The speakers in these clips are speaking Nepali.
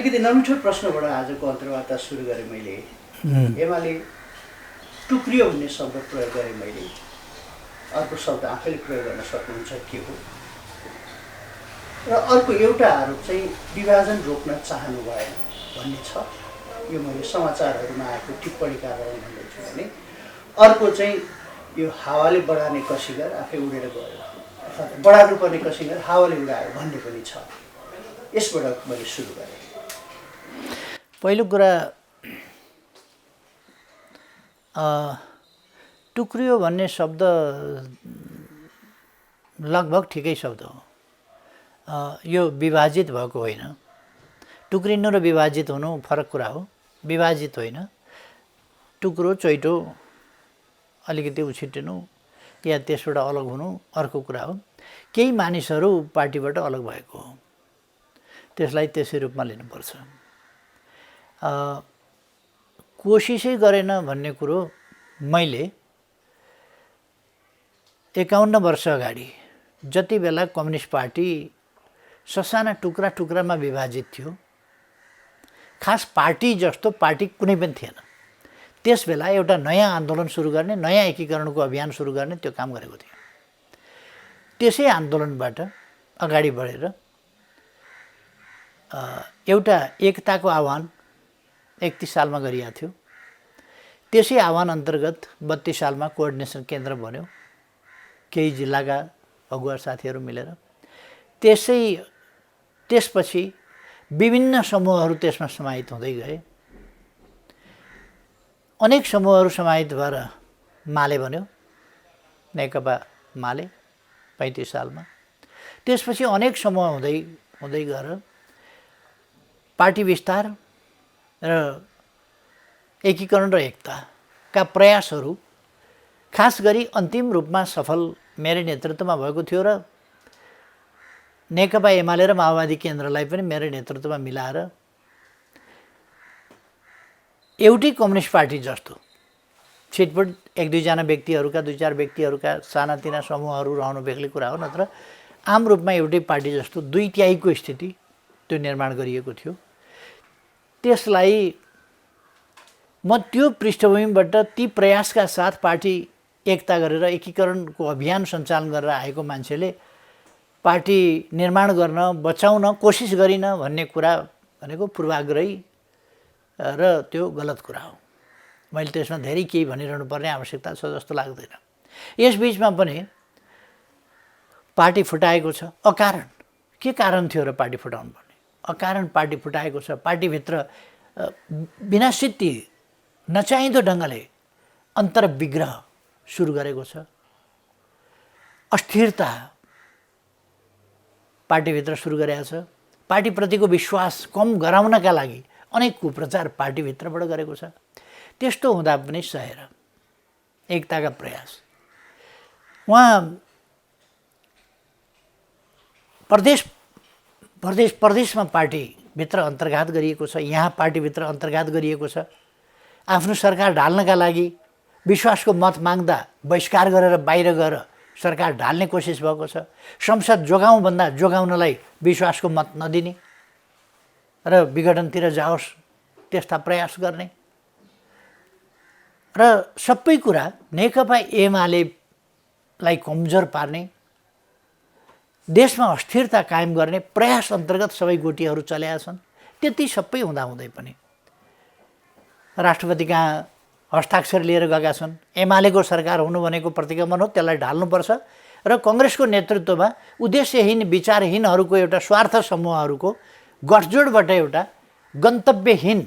अलिकति नमिठो प्रश्नबाट आजको अन्तर्वार्ता सुरु गरेँ मैले। एमाले टुक्रियो भन्ने शब्द प्रयोग गरेँ मैले। अर्को शब्द आफैले प्रयोग गर्न सक्नुहुन्छ के हो? र अर्को एउटा आरोप चाहिँ विभाजन रोक्न चाहनु भएन भन्ने छ। यो मैले समाचारहरूमा आएको टिप्पणीका कारण भन्दैछु भने अर्को चाहिँ यो हावाले बढार्ने कसिगर आफै उडेर गयो अर्थात् बढार्नु पर्ने कसिगर हावाले उडायो भन्ने पनि छ। यसबाट मैले सुरु गरेँ। पहिलो कुरा टुक्रियो भन्ने शब्द लगभग ठिकै शब्द हो। यो विभाजित भएको होइन। टुक्रिनु र विभाजित हुनु फरक कुरा हो। विभाजित होइन। टुक्रो चैटो अलिकति उछिटिनु या त्यसबाट अलग हुनु अर्को कुरा हो। केही मानिसहरू पार्टीबाट अलग भएको हो, त्यसलाई त्यसै रूपमा लिनुपर्छ। कोसिसै गरेन भन्ने कुरो मैले 51 वर्ष अगाडि जति बेला कम्युनिस्ट पार्टी ससाना टुक्रा टुक्रामा विभाजित थियो, खास पार्टी जस्तो पार्टी कुनै पनि थिएन, त्यस बेला एउटा नयाँ आन्दोलन सुरु गर्ने, नयाँ एकीकरणको अभियान सुरु गर्ने त्यो काम गरेको थियो। त्यसै आन्दोलनबाट अगाडि बढेर एउटा एकताको आह्वान 31 सालमा गरिएको थियो। त्यसै आह्वान अन्तर्गत 32 सालमा कोअर्डिनेसन केन्द्र बन्यो, केही जिल्लाका अगुवा साथीहरू मिलेर। त्यसपछि विभिन्न समूहहरू त्यसमा समाहित हुँदै गए। अनेक समूहहरू समाहित भएर माले बन्यो, नेकपा माले 35 सालमा। त्यसपछि अनेक समूह हुँदै गएर पार्टी विस्तार र एकीकरण र एकताका प्रयासहरू खास गरी अन्तिम रूपमा सफल मेरै नेतृत्वमा भएको थियो र नेकपा एमाले र माओवादी केन्द्रलाई पनि मेरै नेतृत्वमा मिलाएर एउटै कम्युनिस्ट पार्टी जस्तो छिटपुट एक दुईजना व्यक्तिहरूका, दुई चार व्यक्तिहरूका सानातिना समूहहरू रहनु बेग्लै कुरा हो, नत्र आम रूपमा एउटै पार्टी जस्तो 2/3 स्थिति त्यो निर्माण गरिएको थियो। त्यसलाई म त्यो पृष्ठभूमिबाट ती प्रयासका साथ पार्टी एकता गरेर एकीकरणको अभियान सञ्चालन गरेर आएको मान्छेले पार्टी निर्माण गर्न, बचाउन कोसिस गरिन भन्ने कुरा भनेको पूर्वाग्रही र त्यो गलत कुरा हो। मैले त्यसमा धेरै केही भनिरहनु पर्ने आवश्यकता छ जस्तो लाग्दैन। यसबीचमा पनि पार्टी फुटाएको छ अकारण। के कारण थियो र पार्टी फुटाउनु पर्ने? अकारण पार्टी फुटाएको छ। पार्टीभित्र बिना सिद्धि नचाहिँदो ढङ्गले अन्तर्विग्रह सुरु गरेको छ। अस्थिरता पार्टीभित्र सुरु गरेको छ। पार्टीप्रतिको विश्वास कम गराउनका लागि अनेक कुप्रचार पार्टीभित्रबाट गरेको छ। त्यस्तो हुँदा पनि सहेर एकताका प्रयास उहाँ प्रदेशमा पार्टीभित्र अन्तर्घात गरिएको छ, यहाँ पार्टीभित्र अन्तर्घात गरिएको छ। आफ्नो सरकार ढाल्नका लागि विश्वासको मत माग्दा बहिष्कार गरेर बाहिर गएर सरकार ढाल्ने कोसिस भएको छ। संसद जोगाउँ भन्दा जोगाउनलाई विश्वासको मत नदिने र विघटनतिर जाओस् त्यस्ता प्रयास गर्ने र सबै कुरा नेकपा एमालेलाई कमजोर पार्ने, देशमा अस्थिरता कायम गर्ने प्रयास अन्तर्गत सबै गोटीहरू चलेका छन्। त्यति सबै हुँदाहुँदै पनि राष्ट्रपति कहाँ हस्ताक्षर लिएर गएका छन्। एमालेको सरकार हुनु भनेको प्रतिगमन हो, त्यसलाई ढाल्नुपर्छ र कङ्ग्रेसको नेतृत्वमा उद्देश्यहीन विचारहीनहरूको एउटा स्वार्थ समूहहरूको गठजोडबाट एउटा गन्तव्यहीन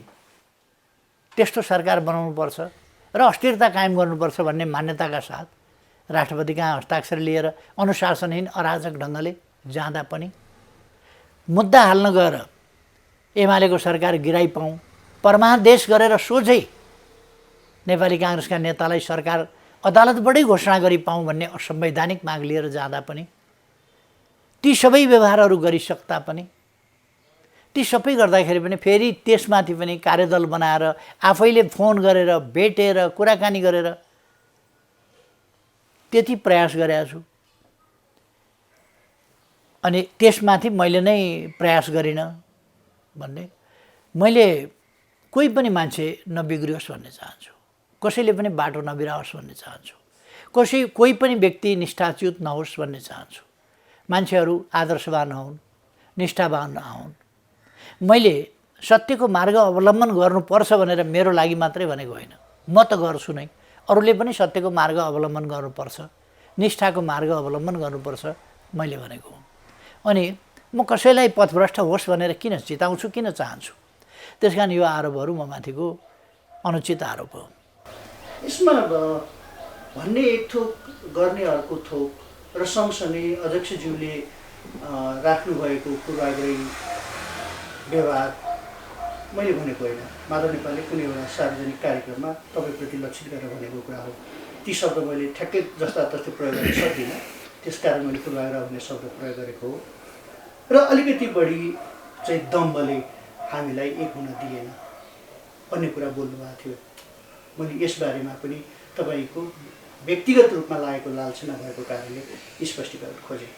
त्यस्तो सरकार बनाउनुपर्छ र अस्थिरता कायम गर्नुपर्छ भन्ने मान्यताका साथ राष्ट्रपति कहाँ हस्ताक्षर लिएर अनुशासनहीन अराजक ढङ्गले जाँदा पनि मुद्दा हाल्न गएर एमालेको सरकार गिराइ पाऊँ, परमादेश गरेर सोझै नेपाली काङ्ग्रेसका नेतालाई सरकार अदालतबाटै घोषणा गरी पाऊँ भन्ने असंवैधानिक माग लिएर जाँदा पनि, ती सबै व्यवहारहरू गरिसक्दा पनि, ती सबै गर्दाखेरि पनि फेरि त्यसमाथि पनि कार्यदल बनाएर आफैले फोन गरेर भेटेर कुराकानी गरेर त्यति प्रयास गरेको छु। अनि त्यसमाथि मैले नै प्रयास गरिनँ भन्ने मैले कोही पनि मान्छे नबिग्रियोस् भन्ने चाहन्छु, कसैले पनि बाटो नबिराओस् भन्ने चाहन्छु, कोही पनि व्यक्ति निष्ठाच्युत नहोस् भन्ने चाहन्छु, मान्छेहरू आदर्शवान हुन्, निष्ठावान हुन्। मैले सत्यको मार्ग अवलम्बन गर्नुपर्छ भनेर मेरो लागि मात्रै भनेको होइन, म त गर्छु नै, अरूले पनि सत्यको मार्ग अवलम्बन गर्नुपर्छ, निष्ठाको मार्ग अवलम्बन गर्नुपर्छ मैले भनेको हुँ। अनि म कसैलाई पथभ्रष्ट होस् भनेर किन चिताउँछु, किन चाहन्छु? त्यस कारण यो आरोपहरू म माथिको अनुचित आरोप हो। यसमा भन्ने एक थोक गर्ने अर्को थोक र सँगसँगै अध्यक्षज्यूले राख्नुभएको पूर्वाग्रही व्यवहार मैले भनेको होइन, माधव नेपालले कुनै एउटा सार्वजनिक कार्यक्रममा तपाईँप्रति लक्षित गरेर भनेको कुरा हो। ती शब्द मैले ठ्याक्कै जस्ता तस्तै प्रयोग गर्न सक्दिनँ, त्यसकारण मैले पूर्वाग्रह भन्ने शब्द प्रयोग गरेको हो। र अलिकति बढी चाहिँ दम्बले हामीलाई एक हुन दिएन भन्ने कुरा बोल्नुभएको थियो। मैले यसबारेमा पनि तपाईँको व्यक्तिगत रूपमा लागेको लालसा नभएको कारणले स्पष्टीकरण खोजेँ।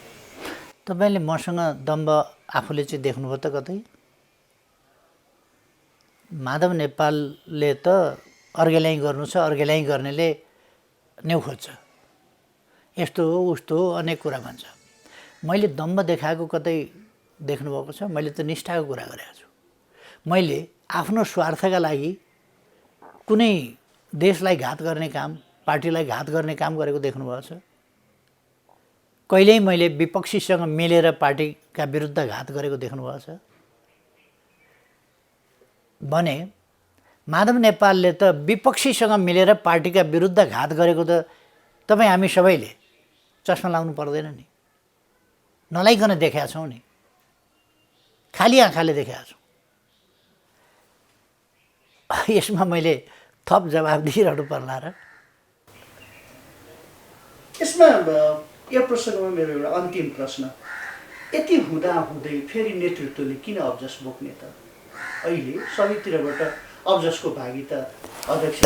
तपाईँले मसँग दम्ब आफूले चाहिँ देख्नुभयो त कतै? माधव नेपालले त अर्घेल्याइ गर्नु छ, अर्घेल्याइ गर्नेले न्यु खोज्छ, यस्तो हो उस्तो हो अनेक कुरा भन्छ। मैले दम्ब देखाएको कतै देख्नुभएको छ? मैले त निष्ठाको कुरा गरेको छु। मैले आफ्नो स्वार्थका लागि कुनै देशलाई घात गर्ने काम, पार्टीलाई घात गर्ने काम गरेको देख्नुभएको छ? कहिल्यै मैले विपक्षीसँग मिलेर पार्टीका विरुद्ध घात गरेको देख्नुभएको छ भने माधव नेपालले त विपक्षीसँग मिलेर पार्टीका विरुद्ध घात गरेको त तपाईँ हामी सबैले चस्मा लाउनु पर्दैन नि, नलाइकन देखेका छौँ नि, खाली आँखाले देखेका छौँ। यसमा मैले थप जवाब दिइरहनु पर्ला र? यसमा यो प्रसङ्गमा मेरो एउटा अन्तिम प्रश्न, यति हुँदाहुँदै फेरि नेतृत्वले किन अब्जस बोक्ने त? अहिले सबैतिरबाट अब्जसको भागी त अध्यक्ष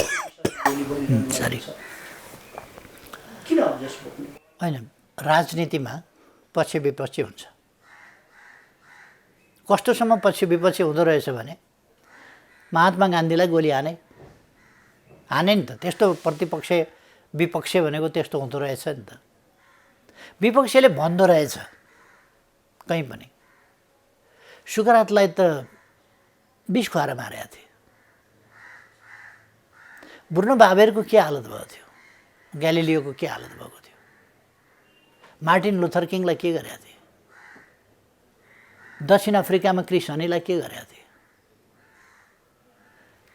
किन अब्जस बोक्ने? होइन, राजनीतिमा पक्ष विपक्ष हुन्छ। कस्तोसम्म पक्ष विपक्ष हुँदो रहेछ भने महात्मा गान्धीलाई गोली हाने नि त। त्यस्तो प्रतिपक्ष विपक्ष भनेको त्यस्तो हुँदो रहेछ नि त। विपक्षले भन्दो रहेछ कहीँ पनि सुकरातलाई त विष खुवाएर मारेका थिए। ब्रुनो बाबेरको के हालत भएको थियो, ग्यालिलियोको के हालत भएको थियो, मार्टिन लुथर किङलाई के गरेका थिए, दक्षिण अफ्रिकामा क्रिस हनीलाई के गरेका थिए।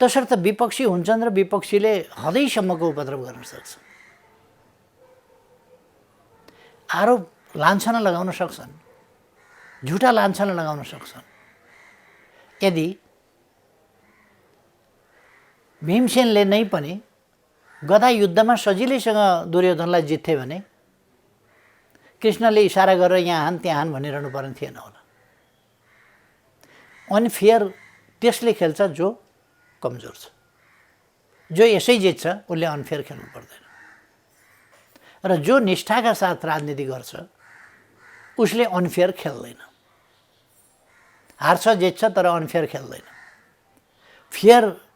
तसर्थ विपक्षी हुन्छन् र विपक्षीले हदैसम्मको उपद्रव गर्न सक्छ, आरोप लान्छना लगाउन सक्छन्, झुटा लान्छना लगाउन सक्छन्। यदि भीमसेनले नै पनि गदा युद्धमा सजिलैसँग दुर्योधनलाई जित्थे भने कृष्णले इसारा गरेर यहाँ हान त्यहाँ हान भनिरहनु पर्ने थिएन होला। अनफेयर त्यसले खेल्छ जो कमजोर छ, जो यसै जित्छ उसले अनफेयर खेल्नु पर्दैन। र जो निष्ठाका साथ राजनीति गर्छ उसले अनफेयर खेल्दैन। हार्छ जित्छ तर अनफेयर खेल्दैन। फेयर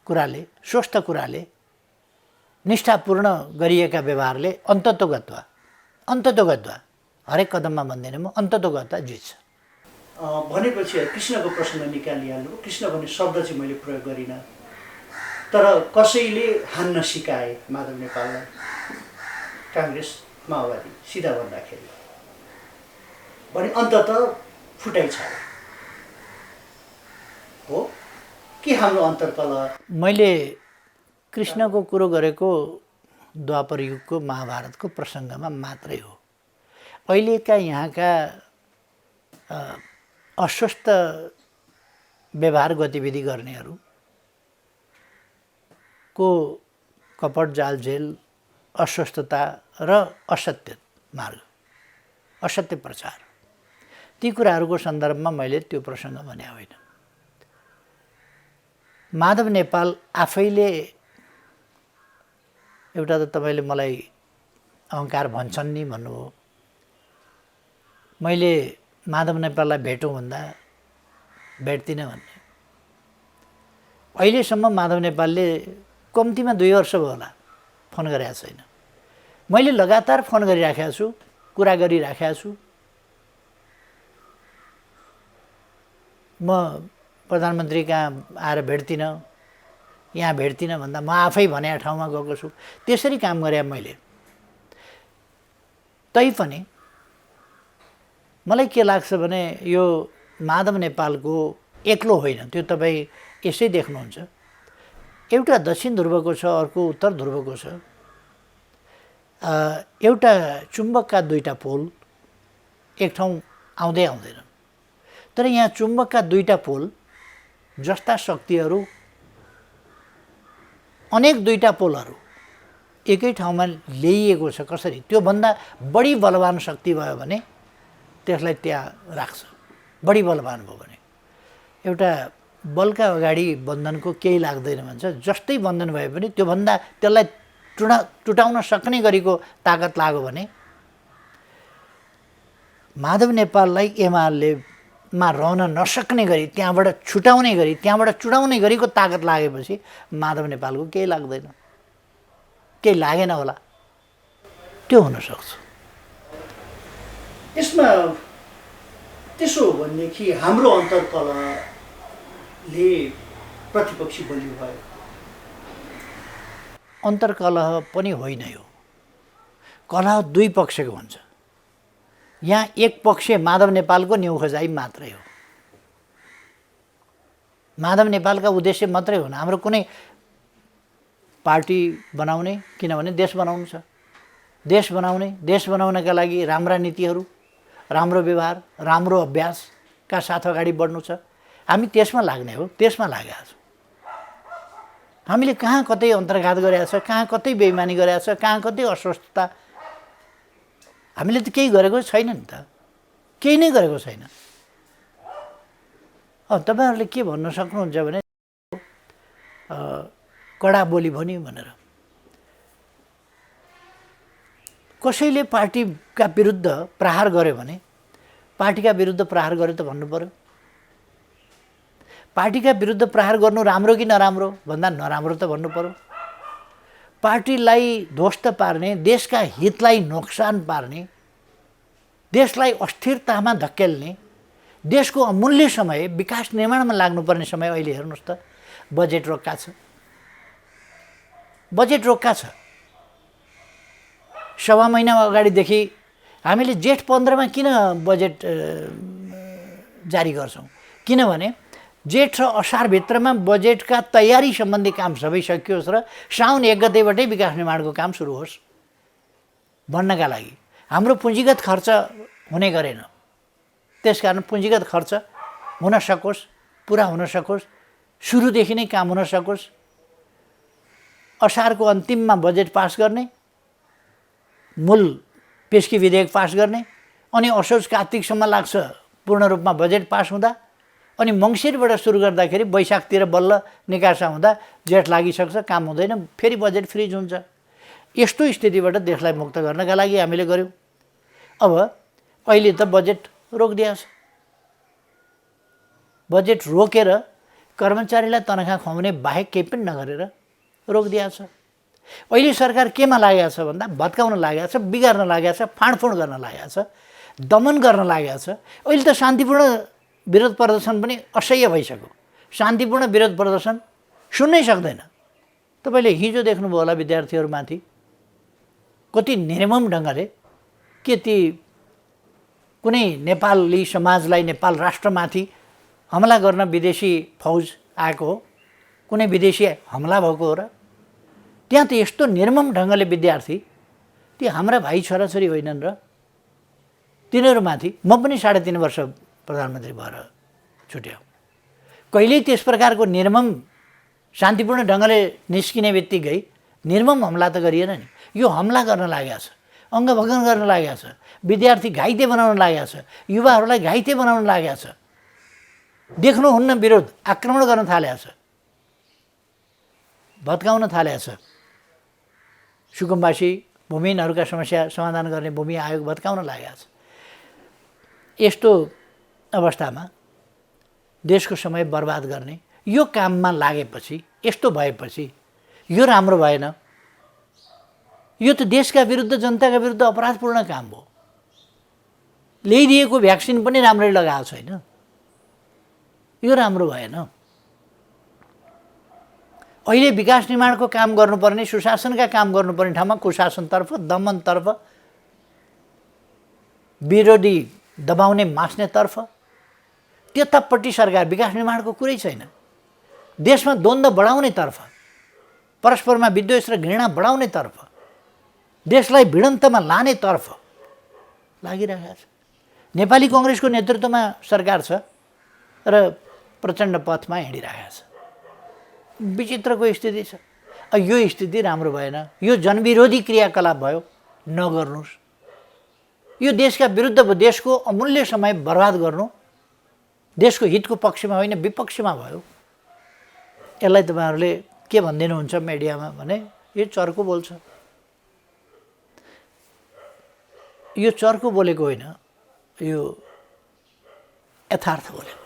कुराले, स्वस्थ कुराले, निष्ठापूर्ण गरिएका व्यवहारले अन्ततोगत्वा हरेक कदममा भन्दैन म, अन्ततोगत्वा जित्छ। भनेपछि कृष्णको प्रसङ्ग निकालिहाल्नु। कृष्ण भन्ने शब्द चाहिँ मैले प्रयोग गरिनँ, तर कसैले हान्न सिकाए माधव नेपाललाई, काङ्ग्रेस माओवादी सिधा भन्दाखेरि भने अन्तत फुटाइ छाड्यो हो कि हाम्रो अन्तर्कलह? मैले कृष्णको कुरो गरेको द्वापर युगको महाभारतको प्रसङ्गमा मात्रै हो। अहिलेका यहाँका अस्वस्थ व्यवहार गतिविधि गर्नेहरूको कपट जालझेल, अस्वस्थता र असत्य मार्ग, असत्य प्रचार, ती कुराहरूको सन्दर्भमा मैले त्यो प्रसङ्ग भने होइन। माधव नेपाल आफैले एउटा त तपाईँले मलाई अहङ्कार भन्छन् नि भन्नुभयो। मैले माधव नेपाललाई भेटौँ भन्दा भेट्दिनँ भन्ने अहिलेसम्म माधव नेपालले कम्तीमा 2 वर्ष भयो होला फोन गरेको छैन। मैले लगातार फोन गरिराखेको छु, कुरा गरिराखेको छु। म प्रधानमन्त्री कहाँ आएर भेट्दिनँ, यहाँ भेट्दिनँ भन्दा म आफै भनेको ठाउँमा गएको छु। त्यसरी काम गरेँ मैले। तैपनि मलाई के लाग्छ भने यो माधव नेपालको एक्लो होइन, त्यो तपाईँ यसै देख्नुहुन्छ। एउटा दक्षिण ध्रुवको छ, अर्को उत्तर ध्रुवको छ। एउटा चुम्बकका 2टा पोल एक ठाउँ आउँदै आउँदैन। तर यहाँ चुम्बकका 2टा पोल जस्ता शक्तिहरू, अनेक 2टा पोलहरू एकै ठाउँमा ल्याइएको छ। कसरी? त्योभन्दा बढी बलवान शक्ति भयो भने त्यसलाई त्यहाँ राख्छ। बढी बलवान भयो भने एउटा बलका अगाडि बन्धनको केही लाग्दैन भन्छ। जस्तै बन्धन भए पनि त्योभन्दा त्यसलाई टुटाउन सक्ने गरीको ताकत लाग्यो भने माधव नेपाललाई एमालेमा रहन नसक्ने गरी, त्यहाँबाट छुटाउने गरी, त्यहाँबाट चुडाउने गरीको ताकत लागेपछि माधव नेपालको केही लाग्दैन, केही लागेन होला। त्यो हुनसक्छ। यसमा त्यसो हो भनेदेखि हाम्रो अन्तर्कलहले प्रतिपक्षी बलियो भयो। अन्तर्कलह पनि होइन, यो कलह 2 पक्षको हुन्छ। यहाँ एक पक्ष माधव नेपालको न्यु खोजाइ मात्रै हो। माधव नेपालका उद्देश्य मात्रै हुन्। हाम्रो कुनै पार्टी बनाउने, किनभने देश बनाउनु छ। देश बनाउनका लागि राम्रा नीतिहरू, राम्रो व्यवहार, राम्रो अभ्यासका साथ अगाडि बढ्नु छ। हामी त्यसमा लाग्ने हो, त्यसमा लागेका छौँ। हामीले कहाँ कतै अन्तर्घात गरेका छ, कहाँ कतै बेइमानी गरेका छ, कहाँ कतै अस्वस्थता, हामीले त केही गरेको छैन नि त, केही नै गरेको छैन। तपाईँहरूले के भन्न सक्नुहुन्छ भने कडा बोली भन्यो भनेर। कसैले पार्टीका विरुद्ध प्रहार गर्यो भने पार्टीका विरुद्ध प्रहार गर्यो त भन्नु पर्यो। पार्टीका विरुद्ध प्रहार गर्नु राम्रो कि नराम्रो भन्दा नराम्रो त भन्नु पर्यो। पार्टीलाई ध्वस्त पार्ने, देशका हितलाई नोक्सान पार्ने, देशलाई अस्थिरतामा धकेल्ने, देशको अमूल्य समय, विकास निर्माणमा लाग्नुपर्ने समय अहिले हेर्नुहोस् त बजेट रोक्का छ। बजेट रोक्का छ। 1.5 महिना अगाडिदेखि हामीले जेठ 15मा किन बजेट जारी गर्छौँ? किनभने जेठ र असारभित्रमा बजेटका तयारी सम्बन्धी काम सबै सकियोस् र साउन 1 गतेबाटै विकास निर्माणको काम सुरु होस् भन्नका लागि। हाम्रो पुँजीगत खर्च हुने गरेन, त्यसकारण पुँजीगत खर्च हुन सकोस्, पुरा हुन सकोस्, सुरुदेखि नै काम हुन सकोस्। असारको अन्तिममा बजेट पास गर्ने, मूल पेस्की विधेयक पास गर्ने, अनि असोज कार्तिकसम्म लाग्छ पूर्ण रूपमा बजेट पास हुँदा, अनि मङ्सिरबाट सुरु गर्दाखेरि वैशाखतिर बल्ल निकासा हुँदा जेठ लागिसक्छ, काम हुँदैन, फेरि बजेट फ्रिज हुन्छ। यस्तो स्थितिबाट देशलाई मुक्त गर्नका लागि हामीले गर्यौँ। अब अहिले त बजेट रोकिदिएको छ। बजेट रोकेर कर्मचारीलाई तनखा खुवाउने बाहेक केही पनि नगरेर रोकिदिएको छ। अहिले सरकार केमा लागेको छ भन्दा भत्काउन लागेको छ, बिगार्न लागेको छ, फाँडफुँड गर्न लागेको छ, दमन गर्न लागेको छ। अहिले त शान्तिपूर्ण विरोध प्रदर्शन पनि असह्य भइसक्यो। शान्तिपूर्ण विरोध प्रदर्शन सुन्नै सक्दैन। तपाईँले हिजो देख्नुभयो होला विद्यार्थीहरूमाथि कति निर्मम ढङ्गले के ती कुनै नेपाली समाजलाई, नेपाल राष्ट्रमाथि हमला गर्न विदेशी फौज आएको हो, कुनै विदेशी हमला भएको हो र? त्यहाँ त यस्तो निर्मम ढङ्गले विद्यार्थी, ती हाम्रा भाइ छोराछोरी होइनन् र? तिनीहरूमाथि म पनि 3.5 वर्ष प्रधानमन्त्री भएर छुट्याउ। कहिल्यै त्यस प्रकारको निर्मम शान्तिपूर्ण ढङ्गले निस्किने बित्तिकै निर्मम हमला त गरिएन नि। यो हमला गर्न लागेको छ, अङ्गभङ्ग गर्न लागेको छ, विद्यार्थी घाइते बनाउन लागेको छ, युवाहरूलाई घाइते बनाउन लागेको छ। देख्नुहुन्न विरोध आक्रमण गर्न थालेको छ, भत्काउन थालेको छ। सुकुम्बासी भूमिहीनहरूका समस्या समाधान गर्ने भूमि आयोग भत्काउन लागेको छ। यस्तो अवस्थामा देशको समय बर्बाद गर्ने, यो काममा लागेपछि यस्तो भएपछि यो राम्रो भएन, यो त देशका विरुद्ध जनताका विरुद्ध अपराधपूर्ण काम हो। ल्याइदिएको भ्याक्सिन पनि राम्ररी लगाएको छैन, यो राम्रो भएन। अहिले विकास निर्माणको काम गर्नुपर्ने, सुशासनका काम गर्नुपर्ने ठाउँमा कुशासनतर्फ, दमनतर्फ, विरोधी दबाउने मास्नेतर्फ, त्यतापट्टि सरकार विकास निर्माणको कुरै छैन। देशमा द्वन्द्व बढाउनेतर्फ, परस्परमा विद्वेष र घृणा बढाउनेतर्फ, देशलाई भिडन्तमा लानेतर्फ लागिरहेको छ। नेपाली कङ्ग्रेसको नेतृत्वमा सरकार छ र प्रचण्ड पथमा हिँडिरहेको छ। विचित्रको स्थिति छ। यो स्थिति राम्रो भएन, यो जनविरोधी क्रियाकलाप भयो, नगर्नुहोस्। यो देशका विरुद्ध भयो, देशको अमूल्य समय बर्बाद गर्नु देशको हितको पक्षमा होइन विपक्षमा भयो। यसलाई तपाईँहरूले के भनिदिनुहुन्छ मिडियामा भने यो चर्को बोल्छ। यो चर्को बोलेको होइन, यो यथार्थ बोलेको।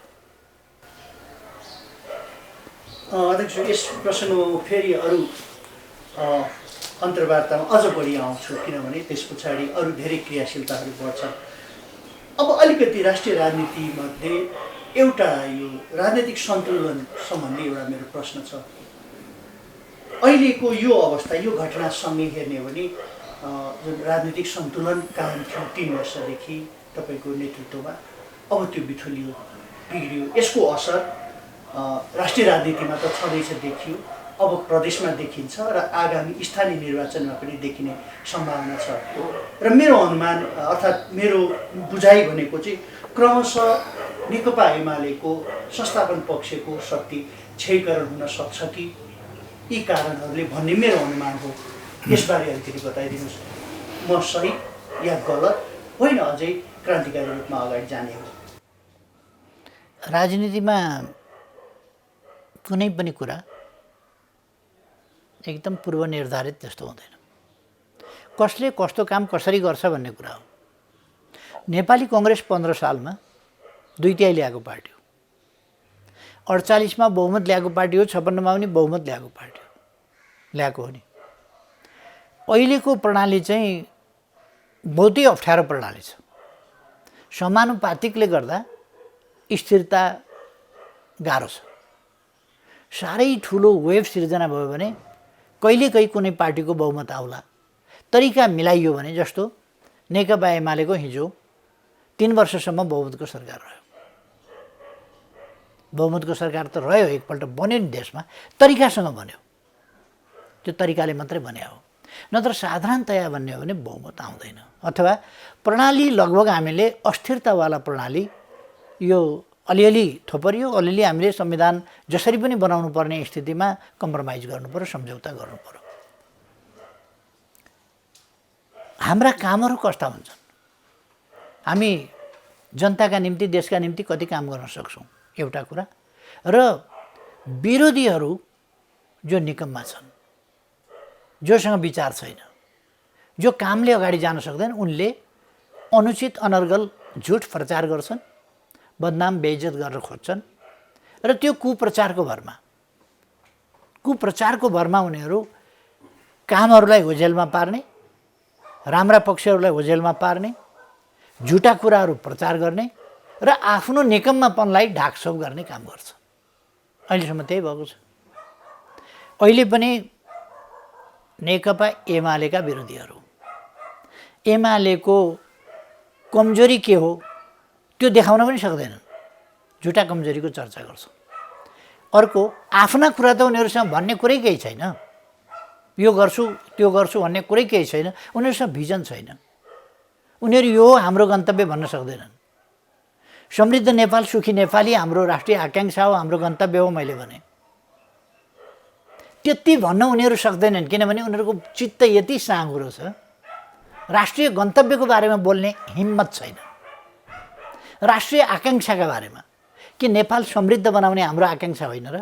अध्यक्ष, यस प्रश्नमा फेरि अरू अन्तर्वार्तामा अझ बढी आउँछु, किनभने त्यस पछाडि अरू धेरै क्रियाशीलताहरू बढ्छन्। अब अलिकति राष्ट्रिय राजनीतिमध्ये एउटा यो राजनीतिक सन्तुलन सम्बन्धी एउटा मेरो प्रश्न छ। अहिलेको यो अवस्था, यो घटनासँगै हेर्ने हो भने जुन राजनीतिक सन्तुलन कायम थियो 3 वर्षदेखि तपाईँको नेतृत्वमा, अब त्यो बिथोलियो, बिग्रियो। यसको असर राष्ट्रिय राजनीतिमा त छँदैछ, देखियो, अब प्रदेशमा देखिन्छ र आगामी स्थानीय निर्वाचनमा पनि देखिने सम्भावना छ। र मेरो अनुमान अर्थात् मेरो बुझाइ भनेको चाहिँ क्रमशः नेकपा एमालेको संस्थापन पक्षको शक्ति क्षयीकरण हुन सक्छ कि यी कारणहरूले भन्ने मेरो अनुमान हो। यसबारे अलिकति बताइदिनुहोस्। म सही या गलत होइन, अझै क्रान्तिकारी रूपमा अगाडि जाने हो। राजनीतिमा कुनै पनि कुरा एकदम पूर्व निर्धारित त्यस्तो हुँदैन। कसले कस्तो काम कसरी गर्छ भन्ने कुरा हो। नेपाली कङ्ग्रेस 15 सालमा 2/3 ल्याएको पार्टी हो। 48 मा बहुमत ल्याएको पार्टी हो, 56 मा पनि बहुमत ल्याएको पार्टी हो, ल्याएको हो नि। अहिलेको प्रणाली चाहिँ बहुतै अप्ठ्यारो प्रणाली छ। समानुपातिकले गर्दा स्थिरता गाह्रो छ। साह्रै ठुलो वेभ सिर्जना भयो भने कहिलेकाहीँ कुनै पार्टीको बहुमत आउला। तरिका मिलाइयो भने, जस्तो नेकपा एमालेको हिजो 3 वर्षसम्म बहुमतको सरकार रह्यो। बहुमतको सरकार त रह्यो, एकपल्ट बन्यो नि देशमा, तरिकासँग बन्यो। त्यो तरिकाले मात्रै बन्या हो, नत्र साधारणतया भन्ने हो भने बहुमत आउँदैन। अथवा प्रणाली लगभग हामीले अस्थिरतावाला प्रणाली, यो अलिअलि थोपरियो, अलिअलि हामीले संविधान जसरी पनि बनाउनु पर्ने स्थितिमा कम्प्रोमाइज गर्नु पर्यो, सम्झौता गर्नु पर्यो। हाम्रा कामहरू कस्ता हुन्छन्, हामी जनताका निम्ति, देशका निम्ति कति काम गर्न सक्छौँ, एउटा कुरा। र विरोधीहरू जो निकम्मा छन्, जोसँग विचार छैन, जो कामले अगाडि जान सक्दैन, उनले अनुचित अनर्गल झुट प्रचार गर्छन्, बदनाम बेइज्जत गर्न खोज्छन्। र त्यो कुप्रचारको भरमा उनीहरू कामहरूलाई होजेलमा पार्ने, राम्रा पक्षहरूलाई होजेलमा पार्ने, झुटा कुराहरू प्रचार गर्ने र आफ्नो निकम्मापनलाई ढाकछोप गर्ने काम गर्छ। अहिलेसम्म त्यही भएको छ। अहिले पनि नेकपा एमालेका विरोधीहरू एमालेको कमजोरी के हो त्यो देखाउन पनि सक्दैनन्, झुटा कमजोरीको चर्चा गर्छन्। अर्को, आफ्ना कुरा त उनीहरूसँग भन्ने कुरै केही छैन, यो गर्छु त्यो गर्छु भन्ने कुरै केही छैन, उनीहरूसँग भिजन छैन। उनीहरू यो हाम्रो गन्तव्य भन्न सक्दैनन्। समृद्ध नेपाल, सुखी नेपाली हाम्रो राष्ट्रिय आकाङ्क्षा हो, हाम्रो गन्तव्य हो मैले भने। त्यति भन्न उनीहरू सक्दैनन्, किनभने उनीहरूको चित्त यति साँघुरो छ, राष्ट्रिय गन्तव्यको बारेमा बोल्ने हिम्मत छैन। राष्ट्रिय आकाङ्क्षाका बारेमा, के नेपाल समृद्ध बनाउने हाम्रो आकाङ्क्षा होइन र?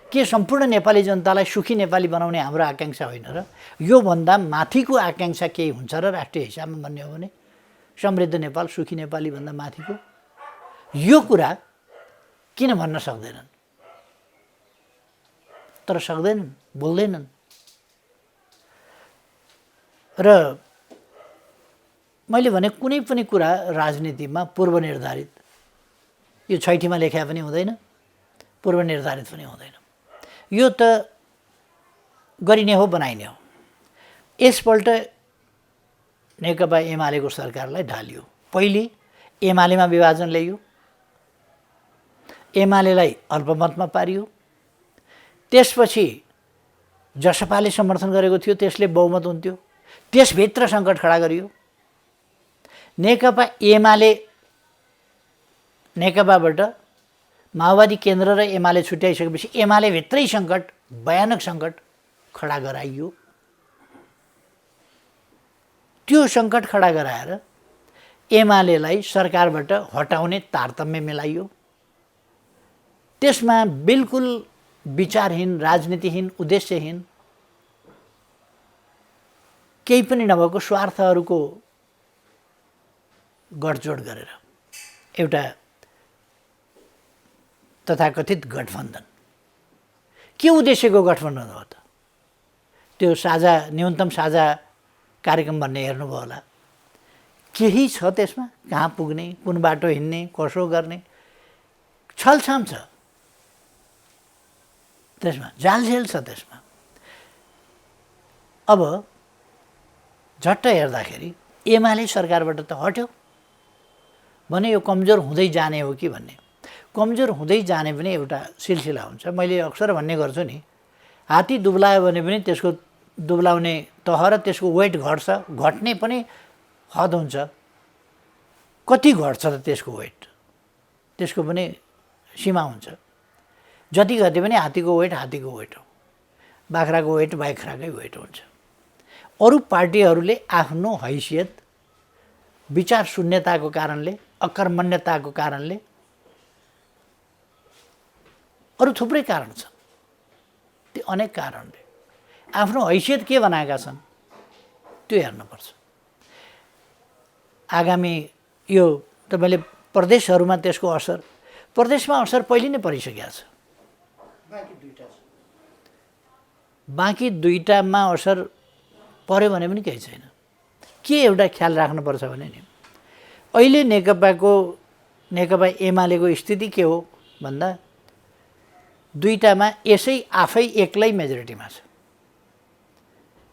के सम्पूर्ण नेपाली जनतालाई सुखी नेपाली बनाउने हाम्रो आकाङ्क्षा होइन र? योभन्दा माथिको आकाङ्क्षा केही हुन्छ र राष्ट्रिय हिसाबमा भन्ने हो भने? समृद्ध नेपाल, सुखी नेपाली भन्दा माथिको यो कुरा किन भन्न सक्दैनन्? तर सक्दैनन्, बोल्दैनन्। र मैले भने कुनै पनि कुरा राजनीतिमा पूर्व निर्धारित, यो छैठीमा लेख्या पनि हुँदैन, पूर्व निर्धारित पनि हुँदैन। यो त गरिने हो, बनाइने हो। यसपल्ट नेकपा एमालेको सरकारलाई ढालियो। पहिले एमालेमा विभाजन ल्याइयो, एमालेलाई अल्पमतमा पारियो, त्यसपछि जसपाले समर्थन गरेको थियो त्यसले बहुमत हुन्थ्यो, त्यसभित्र सङ्कट खडा गरियो। नेकपा एमाले नेकपाबाट माओवादी केन्द्र र एमाले छुट्याइसकेपछि एमाले भित्रै सङ्कट, भयानक सङ्कट खडा गराइयो। त्यो सङ्कट खडा गराएर एमालेलाई सरकारबाट हटाउने तारतम्य मिलाइयो। त्यसमा बिल्कुल विचारहीन, राजनीतिहीन, उद्देश्यहीन, केही पनि नभएको स्वार्थहरूको गठजोड गरेर एउटा तथाकथित गठबन्धन। के उद्देश्यको गठबन्धन हो त? त्यो साझा, न्यूनतम साझा कार्यक्रम भन्ने हेर्नुभयो होला। केही छ त्यसमा? कहाँ पुग्ने, कुन बाटो हिँड्ने, कसो गर्ने, छलछाम छ त्यसमा, जालझेल छ त्यसमा। अब झट्ट हेर्दाखेरि एमाले सरकारबाट त हट्यो भने यो कमजोर हुँदै जाने हो कि भन्ने। कमजोर हुँदै जाने पनि एउटा सिलसिला हुन्छ। मैले अक्सर भन्ने गर्छु नि, हात्ती दुब्लायो भने पनि त्यसको दुब्लाउने तह र त्यसको वेट घट्छ, घट्ने पनि हद हुन्छ। कति घट्छ त त्यसको वेट, त्यसको पनि सीमा हुन्छ। जति घटे पनि हात्तीको वेट हात्तीको वेट हो, बाख्राको वेट बाख्राकै वेट हुन्छ। अरू पार्टीहरूले आफ्नो हैसियत, विचार शून्यताको कारणले, अकर्मण्यताको कारणले, अरू थुप्रै कारण छ, त्यो अनेक कारणले आफ्नो हैसियत के बनाएका छन् त्यो हेर्नुपर्छ। आगामी यो तपाईँले प्रदेशहरूमा त्यसको असर, प्रदेशमा असर पहिले नै परिसकेको छ। बाँकी दुईटामा असर पर्यो भने पनि केही छैन। के एउटा ख्याल राख्नुपर्छ भने नि, अहिले नेकपा एमालेको स्थिति के हो भन्दा दुईटामा यसै आफै एक्लै मेजोरिटीमा छ।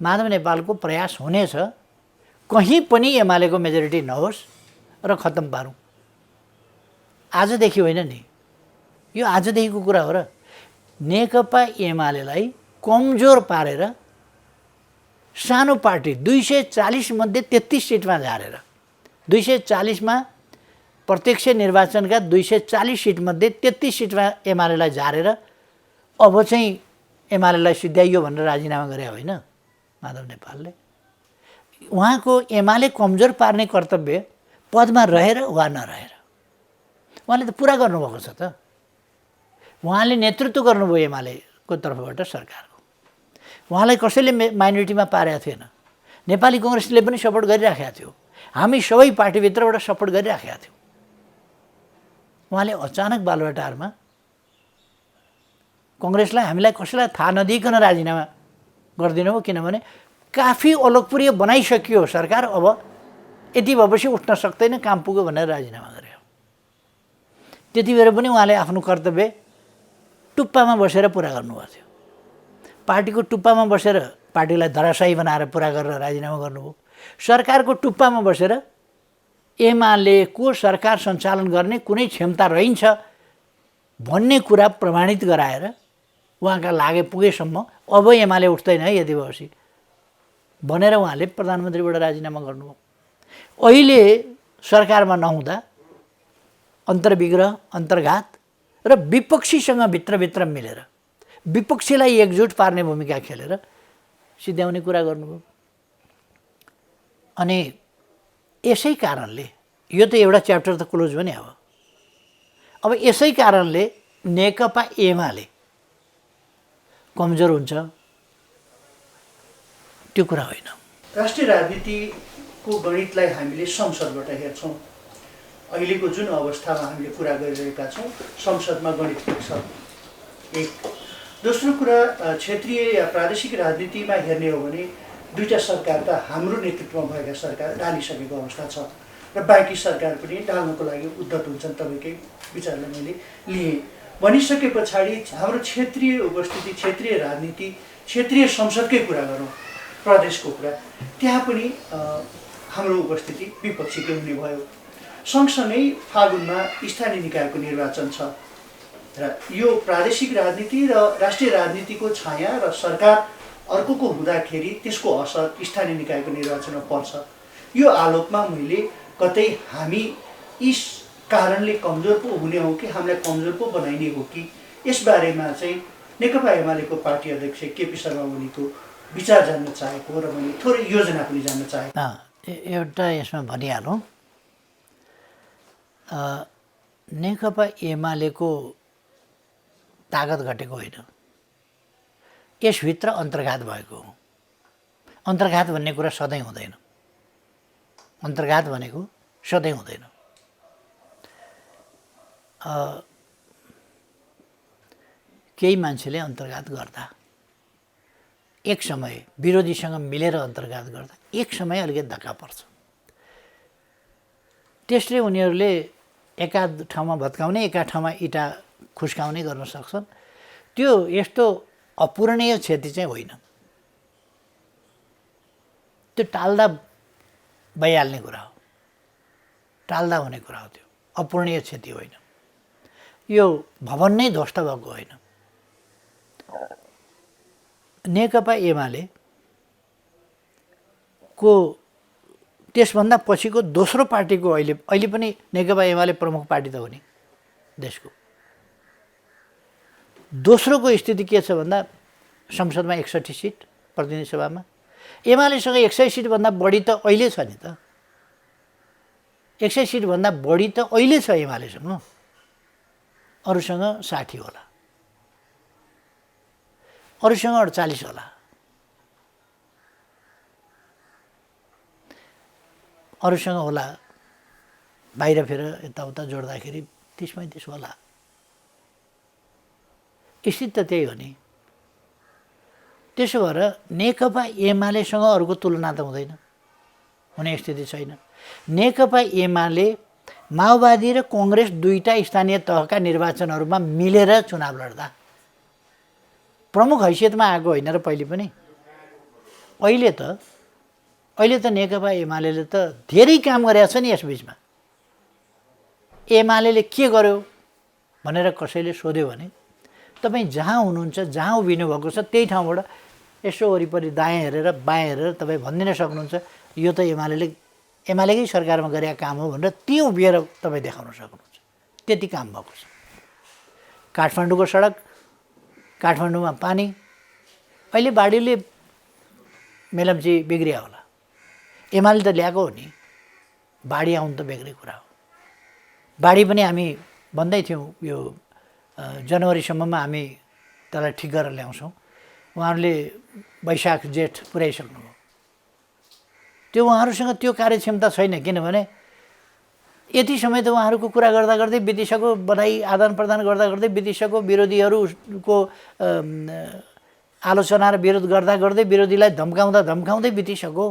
माधव नेपालको प्रयास हुनेछ कहीँ पनि एमालेको मेजोरिटी नहोस् र खत्तम पारौँ। आजदेखि होइन नि, यो आजदेखिको कुरा हो र। नेकपा एमालेलाई कमजोर पारेर सानो पार्टी 240 मध्ये 33 सिटमा झारेर, 240मा प्रत्यक्ष निर्वाचनका 240 सिटमध्ये 33 सिटमा एमालेलाई झारेर अब चाहिँ एमालेलाई सिद्ध्याइयो भनेर राजीनामा गरे होइन माधव नेपालले। उहाँको एमाले कमजोर पार्ने कर्तव्य पदमा रहेर वा नरहेर उहाँले त पुरा गर्नुभएको छ त। उहाँले नेतृत्व गर्नुभयो एमालेको तर्फबाट सरकारको। उहाँलाई कसैले माइनोरिटीमा पारेको थिएन। नेपाली कङ्ग्रेसले पनि सपोर्ट गरिराखेको थियो, हामी सबै पार्टीभित्रबाट सपोर्ट गरिराखेका थियौँ। उहाँले अचानक बालुवाटारमा कङ्ग्रेसलाई, हामीलाई कसैलाई थाहा नदिइकन राजीनामा गरिदिनु हो, किनभने काफी अलोकप्रिय बनाइसकियो सरकार, अब यति भएपछि उठ्न सक्दैन, काम पुग्यो भनेर राजीनामा गर्यो। त्यति बेर पनि उहाँले आफ्नो कर्तव्य टुप्पामा बसेर पुरा गर्नुभएको थियो। पार्टीको टुप्पामा बसेर पार्टीलाई धराशायी बनाएर पुरा गरेर राजीनामा गर्नुभयो। सरकारको टुप्पामा बसेर एमालेको सरकार सञ्चालन गर्ने कुनै क्षमता रहन्छ भन्ने कुरा प्रमाणित गराएर उहाँका लागि पुगेसम्म अब एमाले उठ्दैन है यति भएपछि भनेर उहाँले प्रधानमन्त्रीबाट राजीनामा गर्नुभयो। अहिले सरकारमा नहुँदा अन्तर्विग्रह, अन्तर्घात र विपक्षीसँग भित्रभित्र मिलेर विपक्षीलाई एकजुट पार्ने भूमिका खेलेर सिद्ध्याउने कुरा गर्नुभयो। अनि यसै कारणले यो त एउटा च्याप्टर त क्लोज पनि अब यसै कारणले नेकपा एमाले कमजोर हुन्छ त्यो कुरा होइन। राष्ट्रिय राजनीतिको गणितलाई हामीले संसदबाट हेर्छौँ। अहिलेको जुन अवस्थामा हामीले कुरा गरिरहेका छौँ, संसदमा गणित पुग्छ। एक दोस्रो कुरा क्षेत्रीय या प्रादेशिक राजनीतिमा हेर्ने हो भने दुईटा सरकार त हाम्रो नेतृत्वमा भएका सरकार ढालिसकेको अवस्था छ र बाँकी सरकार पनि ढाल्नको लागि उद्धत हुन्छन्। तपाईँकै विचारलाई मैले लिएँ भनिसके पछाडि हाम्रो क्षेत्रीय उपस्थिति, क्षेत्रीय राजनीति, क्षेत्रीय संसदकै कुरा गरौँ, प्रदेशको कुरा, त्यहाँ पनि हाम्रो उपस्थिति विपक्षीकै हुने भयो। सँगसँगै फागुनमा स्थानीय निकायको निर्वाचन छ र यो प्रादेशिक राजनीति र राष्ट्रिय राजनीतिको छाया र सरकार अर्कोको हुँदाखेरि त्यसको असर स्थानीय निकायको निर्वाचनमा पर्छ। यो आलोकमा मैले कतै हामी यस कारणले कमजोर पो हुने हो कि हामीलाई कमजोर पो बनाइने हो कि यसबारेमा चाहिँ नेकपा एमालेको पार्टी अध्यक्ष केपी शर्मा ओलीको विचार जान्न चाहेको र मैले थोरै योजना पनि जान्न चाहेको। एउटा यसमा भनिहालौँ, नेकपा एमालेको तागत घटेको होइन, यसभित्र अन्तर्घात भएको हो। अन्तर्घात भन्ने कुरा सधैँ हुँदैन, अन्तर्घात भनेको सधैँ हुँदैन। केही मान्छेले अन्तर्घात गर्दा एक समय विरोधीसँग मिलेर अन्तर्घात गर्दा एक समय अलिकति धक्का पर्छ। त्यसले उनीहरूले एकाध ठाउँमा भत्काउने, एका ठाउँमा इँटा खुस्काउने गर्न सक्छन्। त्यो यस्तो अपूरणीय क्षति चाहिँ होइन, त्यो टाल्दा भइहाल्ने कुरा हो, टाल्दा हुने कुरा हो, त्यो अपूरणीय क्षति होइन। यो भवन नै ध्वस्त भएको होइन। नेकपा एमाले को त्यसभन्दा पछिको दोस्रो पार्टीको अहिले पनि नेकपा एमाले प्रमुख पार्टी त हो नि देशको। दोस्रोको स्थिति के छ भन्दा संसदमा 61 सिट, प्रतिनिधि सभामा एमालेसँग 100 सिटभन्दा बढी त अहिले छ नि त। 100 सिटभन्दा बढी त अहिले छ एमालेसँग, अरूसँग 60 होला, अरूसँग 48 होला, अरूसँग होला बाहिर फेर यताउता जोड्दाखेरि 30-35 होला। स्थिति त त्यही हो नि। त्यसो भएर नेकपा एमालेसँग अरूको तुलना त हुँदैन, हुने स्थिति छैन। नेकपा एमाले माओवादी र कङ्ग्रेस दुईटा स्थानीय तहका निर्वाचनहरूमा मिलेर चुनाव लड्दा प्रमुख हैसियतमा आएको होइन र पहिले पनि। अहिले त नेकपा एमाले त धेरै काम गरेको छ नि यस बिचमा। एमाले के गर्यो भनेर कसैले सोध्यो भने तपाईँ जहाँ हुनुहुन्छ, जहाँ उभिनु भएको छ त्यही ठाउँबाट यसो वरिपरि दायाँ हेरेर बायाँ हेरेर तपाईँ भनिदिन सक्नुहुन्छ यो त एमालेकै सरकारमा गरेका काम हो भनेर त्यहीँ उभिएर तपाईँ देखाउन सक्नुहुन्छ। त्यति काम भएको छ। काठमाडौँको सडक, काठमाडौँमा पानी, अहिले बाढीले मेलम्ची बिग्रिया होला, एमाले त ल्याएको हो नि। बाढी आउनु त बेग्रै कुरा हो। बाढी पनि हामी भन्दै थियौँ यो जनवरीसम्ममा हामी त्यसलाई ठिक गरेर ल्याउँछौँ। उहाँहरूले वैशाख जेठ पुर्याइसक्नुभयो। त्यो उहाँहरूसँग त्यो कार्यक्षमता छैन, किनभने यति समय त उहाँहरूको कुरा गर्दा गर्दै बितिसक्यो, बधाई आदान प्रदान गर्दा गर्दै बितिसक्यो, विरोधीहरूको आलोचना र विरोध गर्दा गर्दै विरोधीलाई धम्काउँदै बितिसक्यो।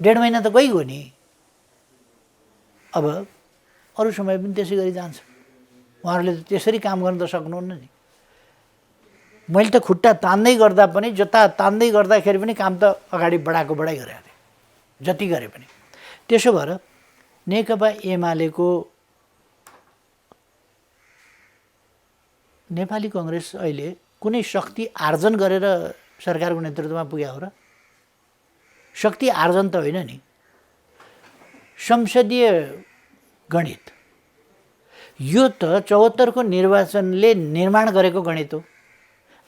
1.5 महिना त गइगयो नि। अब अरू समय पनि त्यसै गरी जान्छ। उहाँहरूले त त्यसरी काम गर्न त सक्नुहुन्न नि। मैले त खुट्टा तान्दै गर्दा पनि, जता तान्दै गर्दाखेरि पनि काम त अगाडि बढाएको बढाइ गरेको थिएँ, जति गरे पनि। त्यसो भएर नेकपा एमालेको नेपाली कङ्ग्रेस अहिले कुनै शक्ति आर्जन गरेर सरकारको नेतृत्वमा पुग्यो हो र? शक्ति आर्जन त होइन नि। संसदीय गणित यो त 74 को निर्वाचनले निर्माण गरेको गणित हो।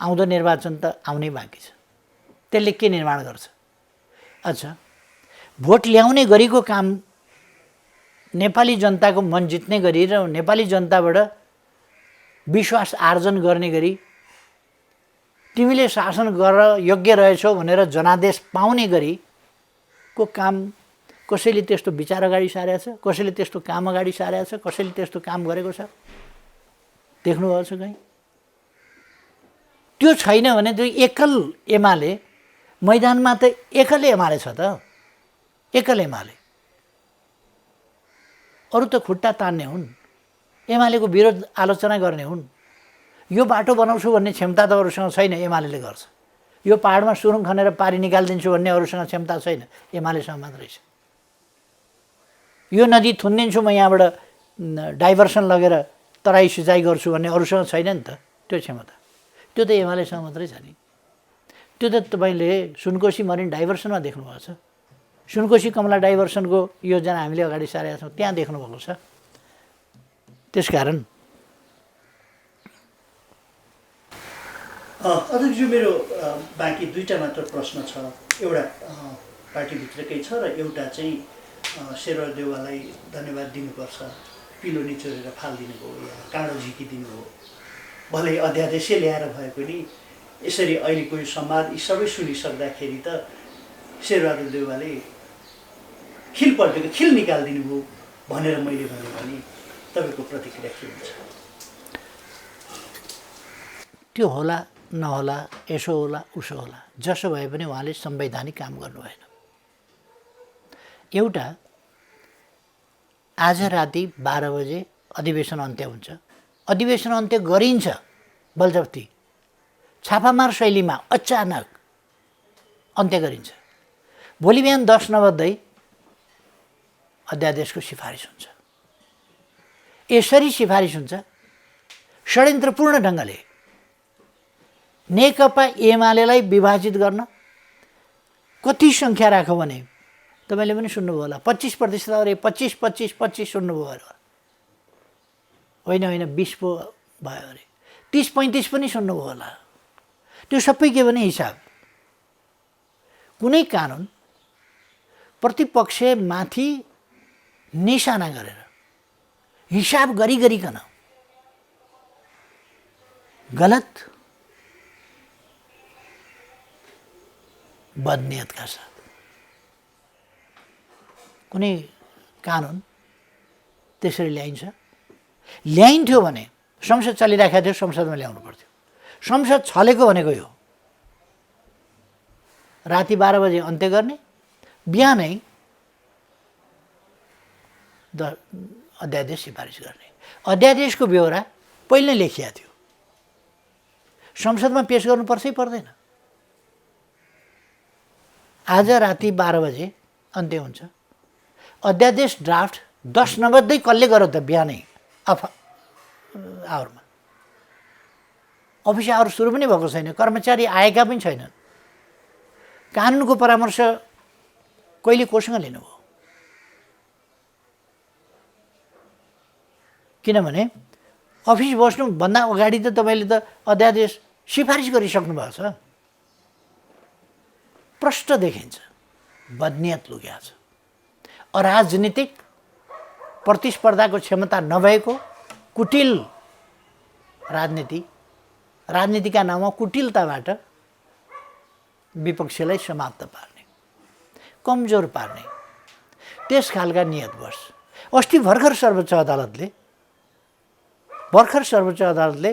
आउँदो निर्वाचन त आउनै बाँकी छ। त्यसले के निर्माण गर्छ? अच्छा, भोट ल्याउने गरीको काम नेपाली जनताको मन जित्ने गरी र नेपाली जनताबाट विश्वास आर्जन गर्ने गरी तिमीले शासन गरेर योग्य रहेछौ भनेर जनादेश पाउने गरीको काम कसैले त्यस्तो विचार अगाडि सारेको छ, कसैले त्यस्तो काम अगाडि सारेको छ, कसैले त्यस्तो काम गरेको छ? देख्नुभएको छ कहीँ? त्यो छैन भने त्यो एकल एमाले मैदानमा त एकल एमाले छ त, एकल एमाले, अरू त खुट्टा तान्ने हुन्, एमालेको विरोध आलोचना गर्ने हुन्। यो बाटो बनाउँछु भन्ने क्षमता त अरूसँग छैन, एमाले गर्छ। यो पहाडमा सुरुङ खनेर पारी निकालिदिन्छु भन्ने अरूसँग क्षमता छैन, एमालेसँग मात्रै छ। यो नदी थुनिदिन्छु म यहाँबाट डाइभर्सन लगेर तराई सिँचाइ गर्छु भन्ने अरूसँग छैन नि त त्यो क्षमता। त्यो त एमालेसँग मात्रै छ नि। त्यो त तपाईँले सुनकोशी मरिन डाइभर्सनमा देख्नुभएको छ। सुनकोशी कमला डाइभर्सनको योजना हामीले अगाडि सारेका छौँ, त्यहाँ देख्नुभएको छ। त्यसकारण अध्यक्षज्यू, मेरो बाँकी दुईवटा मात्र प्रश्न छ। एउटा पार्टीभित्रकै छ र एउटा चाहिँ शेरबहादुर देउवालाई धन्यवाद दिनुपर्छ। पिलो निचोरेर फालिदिनु भयो या काँडो झिकिदिनु भयो, भलै अध्यादेशै ल्याएर भए पनि यसरी अहिलेको यो संवाद यी सबै सुनिसक्दाखेरि त शेरबहादुर देउवाले खिल पल्टेको खिल निकालिदिनु भयो भनेर मैले भने भने तपाईँको प्रतिक्रिया के हुन्छ? त्यो होला नहोला, यसो होला उसो होला, जसो भए पनि उहाँले संवैधानिक काम गर्नु भएन। एउटा, आज राति 12 बजे अधिवेशन अन्त्य हुन्छ, अधिवेशन अन्त्य गरिन्छ बलजफ्ती, छापामार शैलीमा अचानक अन्त्य गरिन्छ। भोलि बिहान 10 नबज्दै अध्यादेशको सिफारिस हुन्छ। यसरी सिफारिस हुन्छ षड्यन्त्रपूर्ण ढङ्गले नेकपा एमालेलाई विभाजित गर्न। कति सङ्ख्या राख्यो भने तपाईँले पनि सुन्नुभयो होला, 25% अरे 25 सुन्नुभयो अरे, होइन 20 पो भयो अरे, 30-35 पनि सुन्नुभयो होला। त्यो सबै के भने हिसाब। कुनै कानुन प्रतिपक्षमाथि निशाना गरेर हिसाब गरिकन गलत बदनियतका साथ कुनै कानुन त्यसरी ल्याइन्थ्यो भने संसद चलिरहेको थियो, संसदमा ल्याउनु पर्थ्यो। संसद छलेको भनेको यो राति 12 बजे अन्त्य गर्ने, बिहानै अध्यादेश सिफारिस गर्ने। अध्यादेशको ब्यौरा पहिले लेखिएको थियो, संसदमा पेश गर्नुपर्छै पर्दैन। आज राति 12 बजे अन्त्य हुन्छ, अध्यादेश ड्राफ्ट 10 नबज्दै कसले गर्यो त? बिहानै आवरमा अफिस आवर सुरु पनि भएको छैन, कर्मचारी आएका पनि छैनन्। कानुनको परामर्श कहिले कोसँग लिनुभयो? किनभने अफिस बस्नुभन्दा अगाडि त तपाईँले त अध्यादेश सिफारिस गरिसक्नु भएको छ। प्रष्ट देखिन्छ बदनियत लुक्या छ। अराजनीतिक प्रतिस्पर्धाको क्षमता नभएको कुटिल राजनीतिका नाममा कुटिलताबाट विपक्षलाई समाप्त पार्ने, कमजोर पार्ने, त्यस खालका नियतवश अस्ति भर्खर सर्वोच्च अदालतले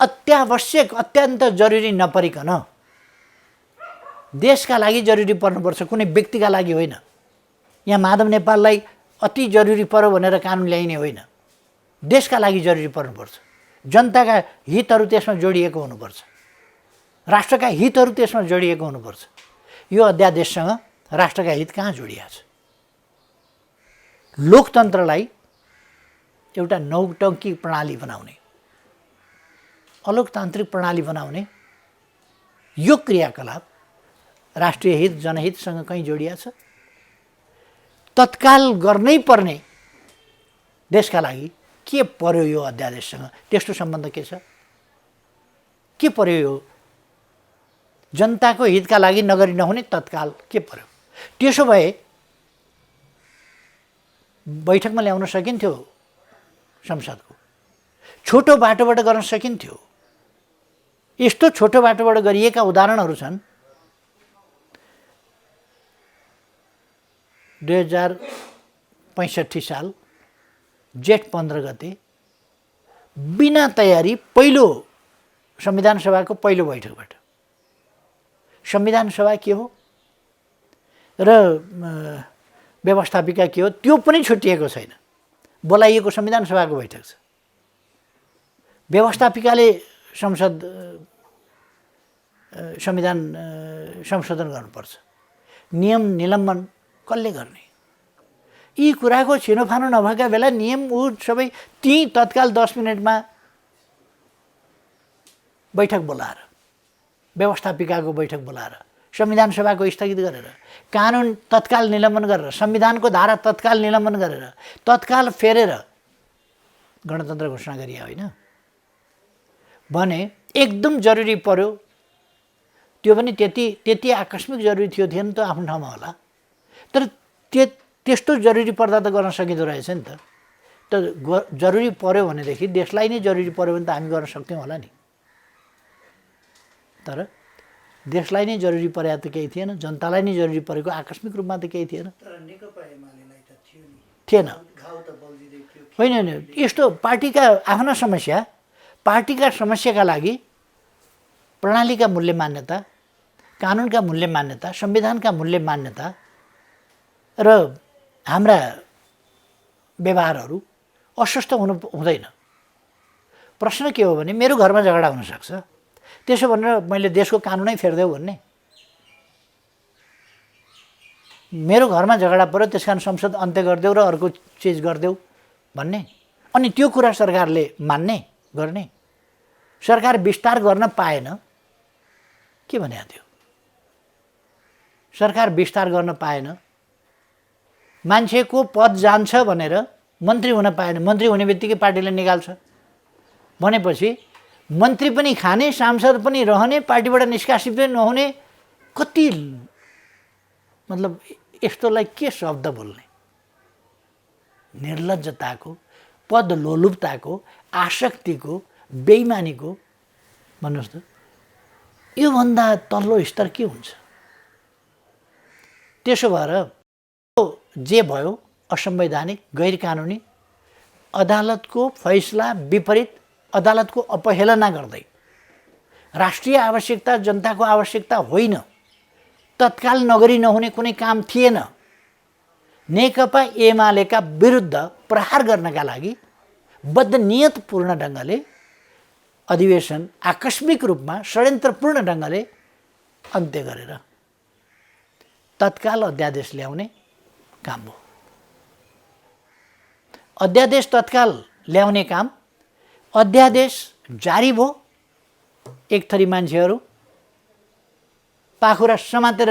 अत्यावश्यक अत्यन्त जरुरी नपरिकन, देशका लागि जरुरी पर्नुपर्छ, कुनै व्यक्तिका लागि होइन। यहाँ माधव नेपाललाई अति जरुरी पर्यो भनेर कानुन ल्याइने होइन, देशका लागि जरुरी पर्नुपर्छ। जनताका हितहरू त्यसमा जोडिएको हुनुपर्छ, राष्ट्रका हितहरू त्यसमा जोडिएको हुनुपर्छ। यो अध्यादेशसँग राष्ट्रका हित कहाँ जोडिएको छ? लोकतन्त्रलाई एउटा नौटङ्की प्रणाली बनाउने, अलोकतान्त्रिक प्रणाली बनाउने यो क्रियाकलाप राष्ट्रिय हित जनहितसँग कहीँ जोडिएको छ? तत्काल गर्नै पर्ने देशका लागि के पर्यो यो अध्यादेशसँग? त्यस्तो सम्बन्ध के छ? के पर्यो यो? जनताको हितका लागि नगरी नहुने तत्काल के पर्यो? त्यसो भए बैठकमा ल्याउन सकिन्थ्यो, संसदको छोटो बाटोबाट गर्न सकिन्थ्यो। यस्तो छोटो बाटोबाट गरिएका उदाहरणहरू छन्। 2065 साल जेठ 15 गते बिना तयारी पहिलो संविधान सभाको पहिलो बैठकबाट। संविधान सभा के हो र व्यवस्थापिका के हो त्यो पनि छुट्टिएको छैन। बोलाइएको संविधान सभाको बैठक छ। व्यवस्थापिकाले संविधान संशोधन गर्नुपर्छ। नियम निलम्बन कसले गर्ने? यी कुराको छिनोफानो नभएका बेला नियम सबै त्यहीँ तत्काल 10 मिनटमा बैठक बोलाएर, व्यवस्थापिकाको बैठक बोलाएर, संविधान सभाको स्थगित गरेर, कानुन तत्काल निलम्बन गरेर, संविधानको धारा तत्काल निलम्बन गरेर, तत्काल फेरेर गणतन्त्र घोषणा गरिया होइन भने एकदम जरुरी पर्यो। त्यो पनि त्यति आकस्मिक जरुरी थिएन त आफ्नो ठाउँमा होला, तर त्यस्तो जरुरी पर्दा त गर्न सकिँदो रहेछ नि त जरुरी पर्यो भनेदेखि देशलाई नै जरुरी पर्यो भने त हामी गर्न सक्थ्यौँ होला नि। तर देशलाई नै जरुरी परेको त केही थिएन, जनतालाई नै जरुरी परेको आकस्मिक रूपमा त केही थिएन। थिएन होइन होइन, यस्तो पार्टीका आफ्ना समस्या, पार्टीका समस्याका लागि प्रणालीका मूल्य मान्यता, कानुनका मूल्य मान्यता, संविधानका मूल्य मान्यता र हाम्रा व्यवहारहरू अस्वस्थ हुँदैन। प्रश्न के हो भने मेरो घरमा झगडा हुनसक्छ, त्यसो भनेर मैले देशको कानुनै फेर्देऊ भन्ने? मेरो घरमा झगडा पर्यो त्यस कारण संसद अन्त्य गरिदेऊ र अर्को चिज गरिदेऊ भन्ने? अनि त्यो कुरा सरकारले मान्ने गर्ने? सरकार विस्तार गर्न पाएन के भनेको थियो? सरकार विस्तार गर्न पाएन, मान्छेको पद जान्छ भनेर मन्त्री हुन पाएन, मन्त्री हुने बित्तिकै पार्टीले निकाल्छ भनेपछि मन्त्री पनि खाने, सांसद पनि रहने, पार्टीबाट निष्कासित पनि नहुने, कति मतलब यस्तोलाई के शब्द बोल्ने? निर्लज्जताको, पद लोलुपताको, आसक्तिको, बेइमानीको भन्नुहोस् त योभन्दा तल्लो स्तर के हुन्छ? त्यसो भएर जे भयो असंवैधानिक, गैर कानुनी, अदालतको फैसला विपरीत, अदालतको अपहेलना गर्दै, राष्ट्रिय आवश्यकता जनताको आवश्यकता होइन, तत्काल नगरी नहुने कुनै काम थिएन, नेकपा एमालेका विरुद्ध प्रहार गर्नका लागि बद्धनियतपूर्ण ढङ्गले अधिवेशन आकस्मिक रूपमा षड्यन्त्रपूर्ण ढङ्गले अन्त्य गरेर तत्काल अध्यादेश ल्याउने काम हो। अध्यादेश तत्काल ल्याउने काम, अध्यादेश जारी भयो, एक थरी मान्छेहरू पाखुरा समातेर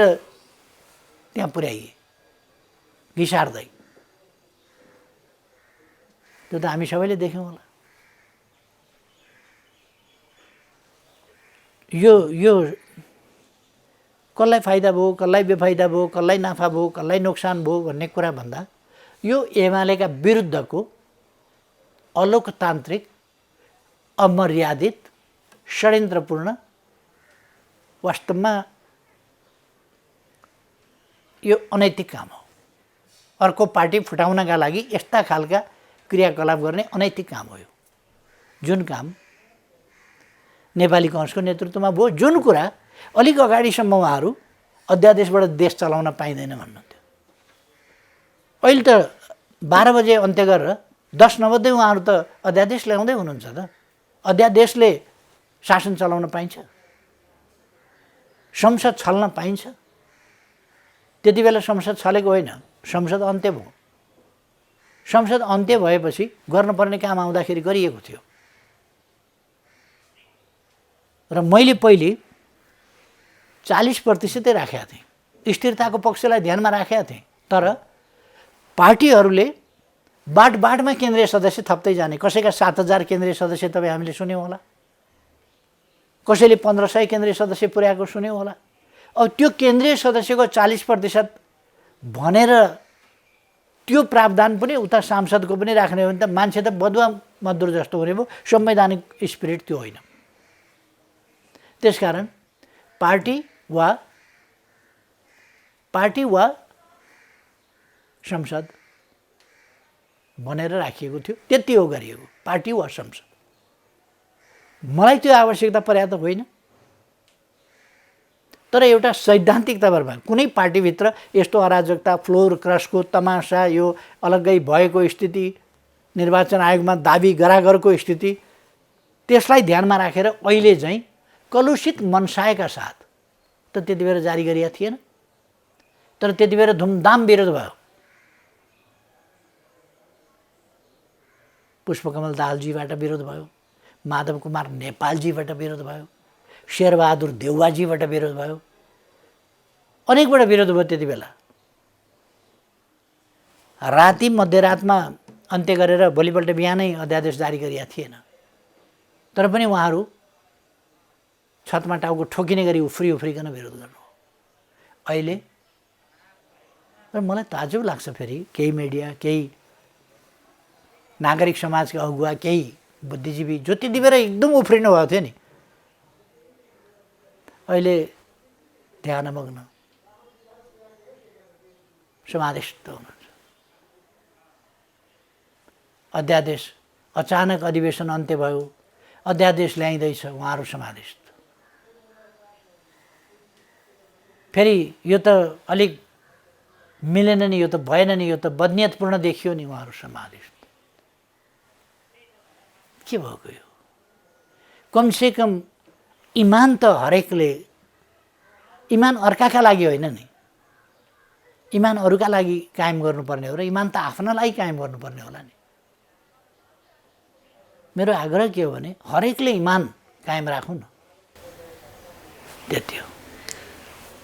त्यहाँ पुर्याइए घिसार्दै। त्यो त हामी सबैले देख्यौँ होला। यो कसलाई फाइदा भयो, कसलाई बेफाइदा भयो, कसलाई नाफा भयो, कसलाई नोक्सान भयो भन्ने कुरा भन्दा यो एमालेका विरुद्धको अलोकतान्त्रिक, अमर्यादित, षड्यन्त्रपूर्ण, वास्तवमा यो अनैतिक काम हो। अर्को पार्टी फुटाउनका लागि यस्ता खालका क्रियाकलाप गर्ने अनैतिक काम हो यो। जुन काम नेपाली काङ्ग्रेसको नेतृत्वमा भयो, जुन कुरा अलिक अगाडिसम्म उहाँहरू अध्यादेशबाट देश चलाउन पाइँदैन भन्नुहुन्थ्यो। अहिले त 12 बजे अन्त्य गरेर 10 नबज्दै उहाँहरू त अध्यादेश ल्याउँदै हुनुहुन्छ त। अध्यादेशले शासन चलाउन पाइन्छ, संसद छल्न पाइन्छ। त्यति बेला संसद छलेको होइन, संसद अन्त्य भयो। संसद अन्त्य भएपछि गर्नुपर्ने काम आउँदाखेरि गरिएको थियो। र मैले पहिले 40% राखेका थिएँ, स्थिरताको पक्षलाई ध्यानमा राखेका थिएँ। तर पार्टीहरूले बाटमा केन्द्रीय सदस्य थप्दै जाने, कसैका 7000 केन्द्रीय सदस्य तपाईँ हामीले सुन्यौँ होला, कसैले 1500 केन्द्रीय सदस्य पुर्याएको सुन्यौँ होला। अब त्यो केन्द्रीय सदस्यको 40% भनेर त्यो प्रावधान पनि उता सांसदको पनि राख्ने हो भने त मान्छे त बदुवा मजदुर जस्तो हुने भयो। संवैधानिक स्पिरिट त्यो होइन। त्यसकारण पार्टी वा संसद भनेर राखिएको थियो, त्यति हो गरिएको, पार्टी वा संसद। मलाई त्यो आवश्यकता पर्याप्त होइन। तर एउटा सैद्धान्तिकताबाट कुनै पार्टीभित्र यस्तो अराजकता, फ्लोर क्रसको तमासा, यो अलग्गै भएको स्थिति, निर्वाचन आयोगमा दाबी गरागरको स्थिति, त्यसलाई ध्यानमा राखेर अहिले चाहिँ कलुषित मनसायका साथ त त्यति बेला जारी गरिएको थिएन। तर त्यति बेला धुमधाम विरोध भयो। पुष्पकमल दाहालजीबाट विरोध भयो, माधव कुमार नेपालजीबाट विरोध भयो, शेरबहादुर देउवाजीबाट विरोध भयो, अनेकबाट विरोध भयो। त्यति बेला राति मध्यरातमा अन्त्य गरेर भोलिपल्ट बिहानै अध्यादेश जारी गरिएको थिएन। तर पनि उहाँहरू छतमा टाउको ठोकिने गरी उफ्रिकन विरोध गर्नु। अहिले र मलाई ताजुब लाग्छ, फेरि केही मिडिया, केही नागरिक समाजका अगुवा, केही बुद्धिजीवी जो त्यति बेला एकदम उफ्रिनु भएको थियो नि, अहिले ध्यानमग्न समाधिस्थ हुनुहुन्छ। अध्यादेश अचानक अधिवेशन अन्त्य भयो, अध्यादेश ल्याइँदैछ, उहाँहरू समाधिस्थ। फेरि यो त अलिक मिलेन नि, यो त भएन नि, यो त बदनियतपूर्ण देखियो नि, उहाँहरू समाधिस्थ। के भएको यो? कमसेकम इमान त हरेकले, इमान अर्काका लागि होइन नि, इमान अरूका लागि कायम गर्नुपर्ने हो र इमान त आफ्ना लागि कायम गर्नुपर्ने होला नि। मेरो आग्रह के हो भने हरेकले इमान कायम राखौँ न, त्यति हो।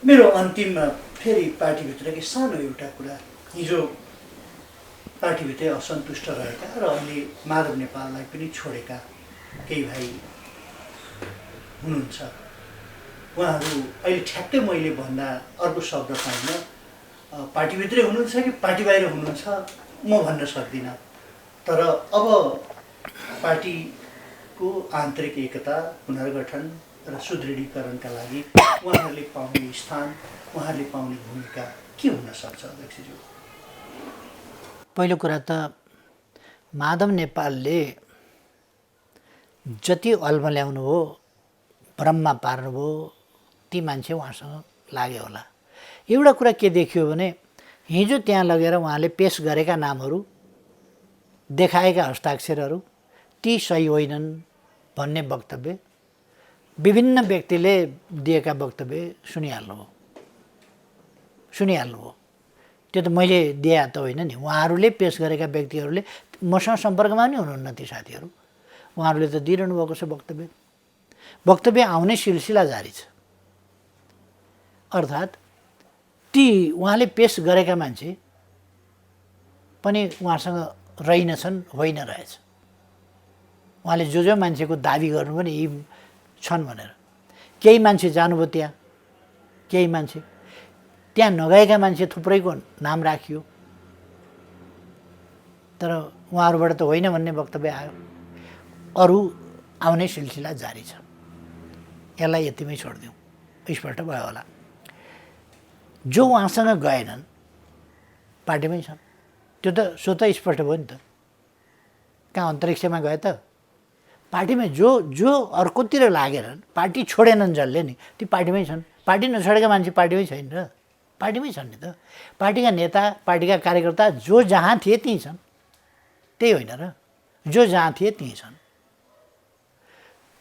मेरो अन्तिममा फेरि पार्टीभित्रकै सानो एउटा कुरा, हिजो पार्टीभित्रै असन्तुष्ट रहेका र अहिले माधव नेपाललाई पनि छोडेका केही भाइ हुनुहुन्छ। उहाँहरू अहिले ठ्याक्कै मैले भन्दा अर्को शब्द पाइनँ, पार्टीभित्रै हुनुहुन्छ कि पार्टी बाहिर हुनुहुन्छ म भन्न सक्दिनँ। तर अब पार्टीको आन्तरिक एकता, पुनर्गठन र सुदृढीकरणका लागि उहाँहरूले पाउने स्थान, उहाँहरूले पाउने भूमिका के हुन सक्छ अध्यक्षज्यू? पहिलो कुरा त माधव नेपालले जति अल्मल्याउनु हो, भ्रममा पार्नुभयो, ती मान्छे उहाँसँग लाग्यो होला। एउटा कुरा के देखियो भने हिजो त्यहाँ लगेर उहाँले पेस गरेका नामहरू, देखाएका हस्ताक्षरहरू ती सही होइनन् भन्ने वक्तव्य विभिन्न व्यक्तिले दिएका वक्तव्य सुनिहाल्नुभयो। त्यो त मैले दिए त होइन नि, उहाँहरूले पेस गरेका व्यक्तिहरूले, मसँग सम्पर्कमा पनि हुनुहुन्न ती साथीहरू, उहाँहरूले त दिइरहनु भएको छ वक्तव्य आउने सिलसिला जारी छ। अर्थात् ती उहाँले पेस गरेका मान्छे पनि उहाँसँग रहेनछन्, होइन रहेछ। उहाँले जो मान्छेको दाबी गर्नुभयो नि यी छन् भनेर, केही मान्छे जानुभयो त्यहाँ, केही मान्छे त्यहाँ नगएका मान्छे थुप्रैको नाम राखियो, तर उहाँहरूबाट त होइन भन्ने वक्तव्य आयो। अरू आउने सिलसिला जारी छ। यसलाई यतिमै छोडिदिउँ, स्पष्ट भयो होला। जो उहाँसँग गएनन् पार्टीमै छन्, त्यो त स्वतः स्पष्ट भयो नि त। कहाँ अन्तरिक्षमा गए त? पार्टीमै जो अर्कोतिर लागेनन्, पार्टी छोडेनन् जसले नि, ती पार्टीमै छन्। पार्टी नछोडेका मान्छे पार्टीमै छैन र, पार्टीमै छन् नि त। पार्टीका नेता, पार्टीका कार्यकर्ता जो जहाँ थिए त्यहीँ छन्, त्यही होइन र? जो जहाँ थिए त्यहीँ छन्।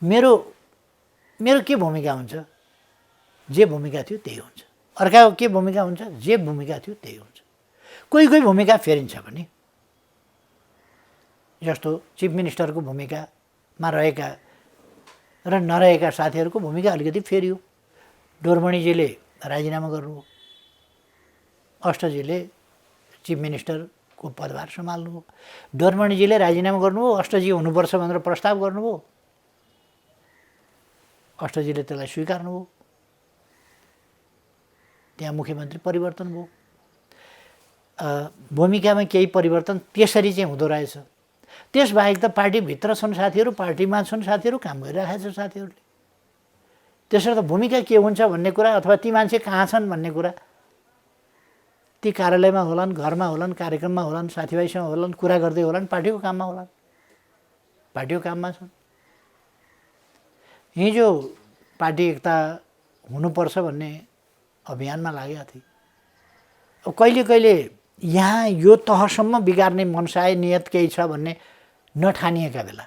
मेरो के भूमिका हुन्छ? जे भूमिका थियो त्यही हुन्छ। अर्काको के भूमिका हुन्छ? जे भूमिका थियो त्यही हुन्छ। कोही भूमिका फेरिन्छ पनि, जस्तो चिफ मिनिस्टरको भूमिकामा रहेका र नरहेका साथीहरूको भूमिका अलिकति फेरियो। डोरमणिजीले राजीनामा गर्नुभयो, अष्टजीले चिफ मिनिस्टरको पदभार सम्हाल्नुभयो। डोरमणिजीले राजीनामा गर्नुभयो, अष्टजी हुनुपर्छ भनेर प्रस्ताव गर्नुभयो, अष्टजीले त्यसलाई स्वीकार्नुभयो। त्यहाँ मुख्यमन्त्री परिवर्तन भयो। भूमिकामा केही परिवर्तन त्यसरी चाहिँ हुँदो रहेछ। त्यसबाहेक त पार्टीभित्र छन् साथीहरू, पार्टीमा छन् साथीहरू, काम गरिरहेका छन् साथीहरूले। त्यसर्थ भूमिका के हुन्छ भन्ने कुरा, अथवा ती मान्छे कहाँ छन् भन्ने कुरा, ती कार्यालयमा होलान्, घरमा होलान्, कार्यक्रममा होलान्, साथीभाइसँग होलान्, कुरा गर्दै होलान्, पार्टीको काममा होलान्, पार्टीको काममा छन्। हिजो पार्टी एकता हुनुपर्छ भन्ने अभियानमा लागेका थिए। अब कहिले कहिले यहाँ यो तहसम्म बिगार्ने मनसाय नियत केही छ भन्ने नठानिएका बेला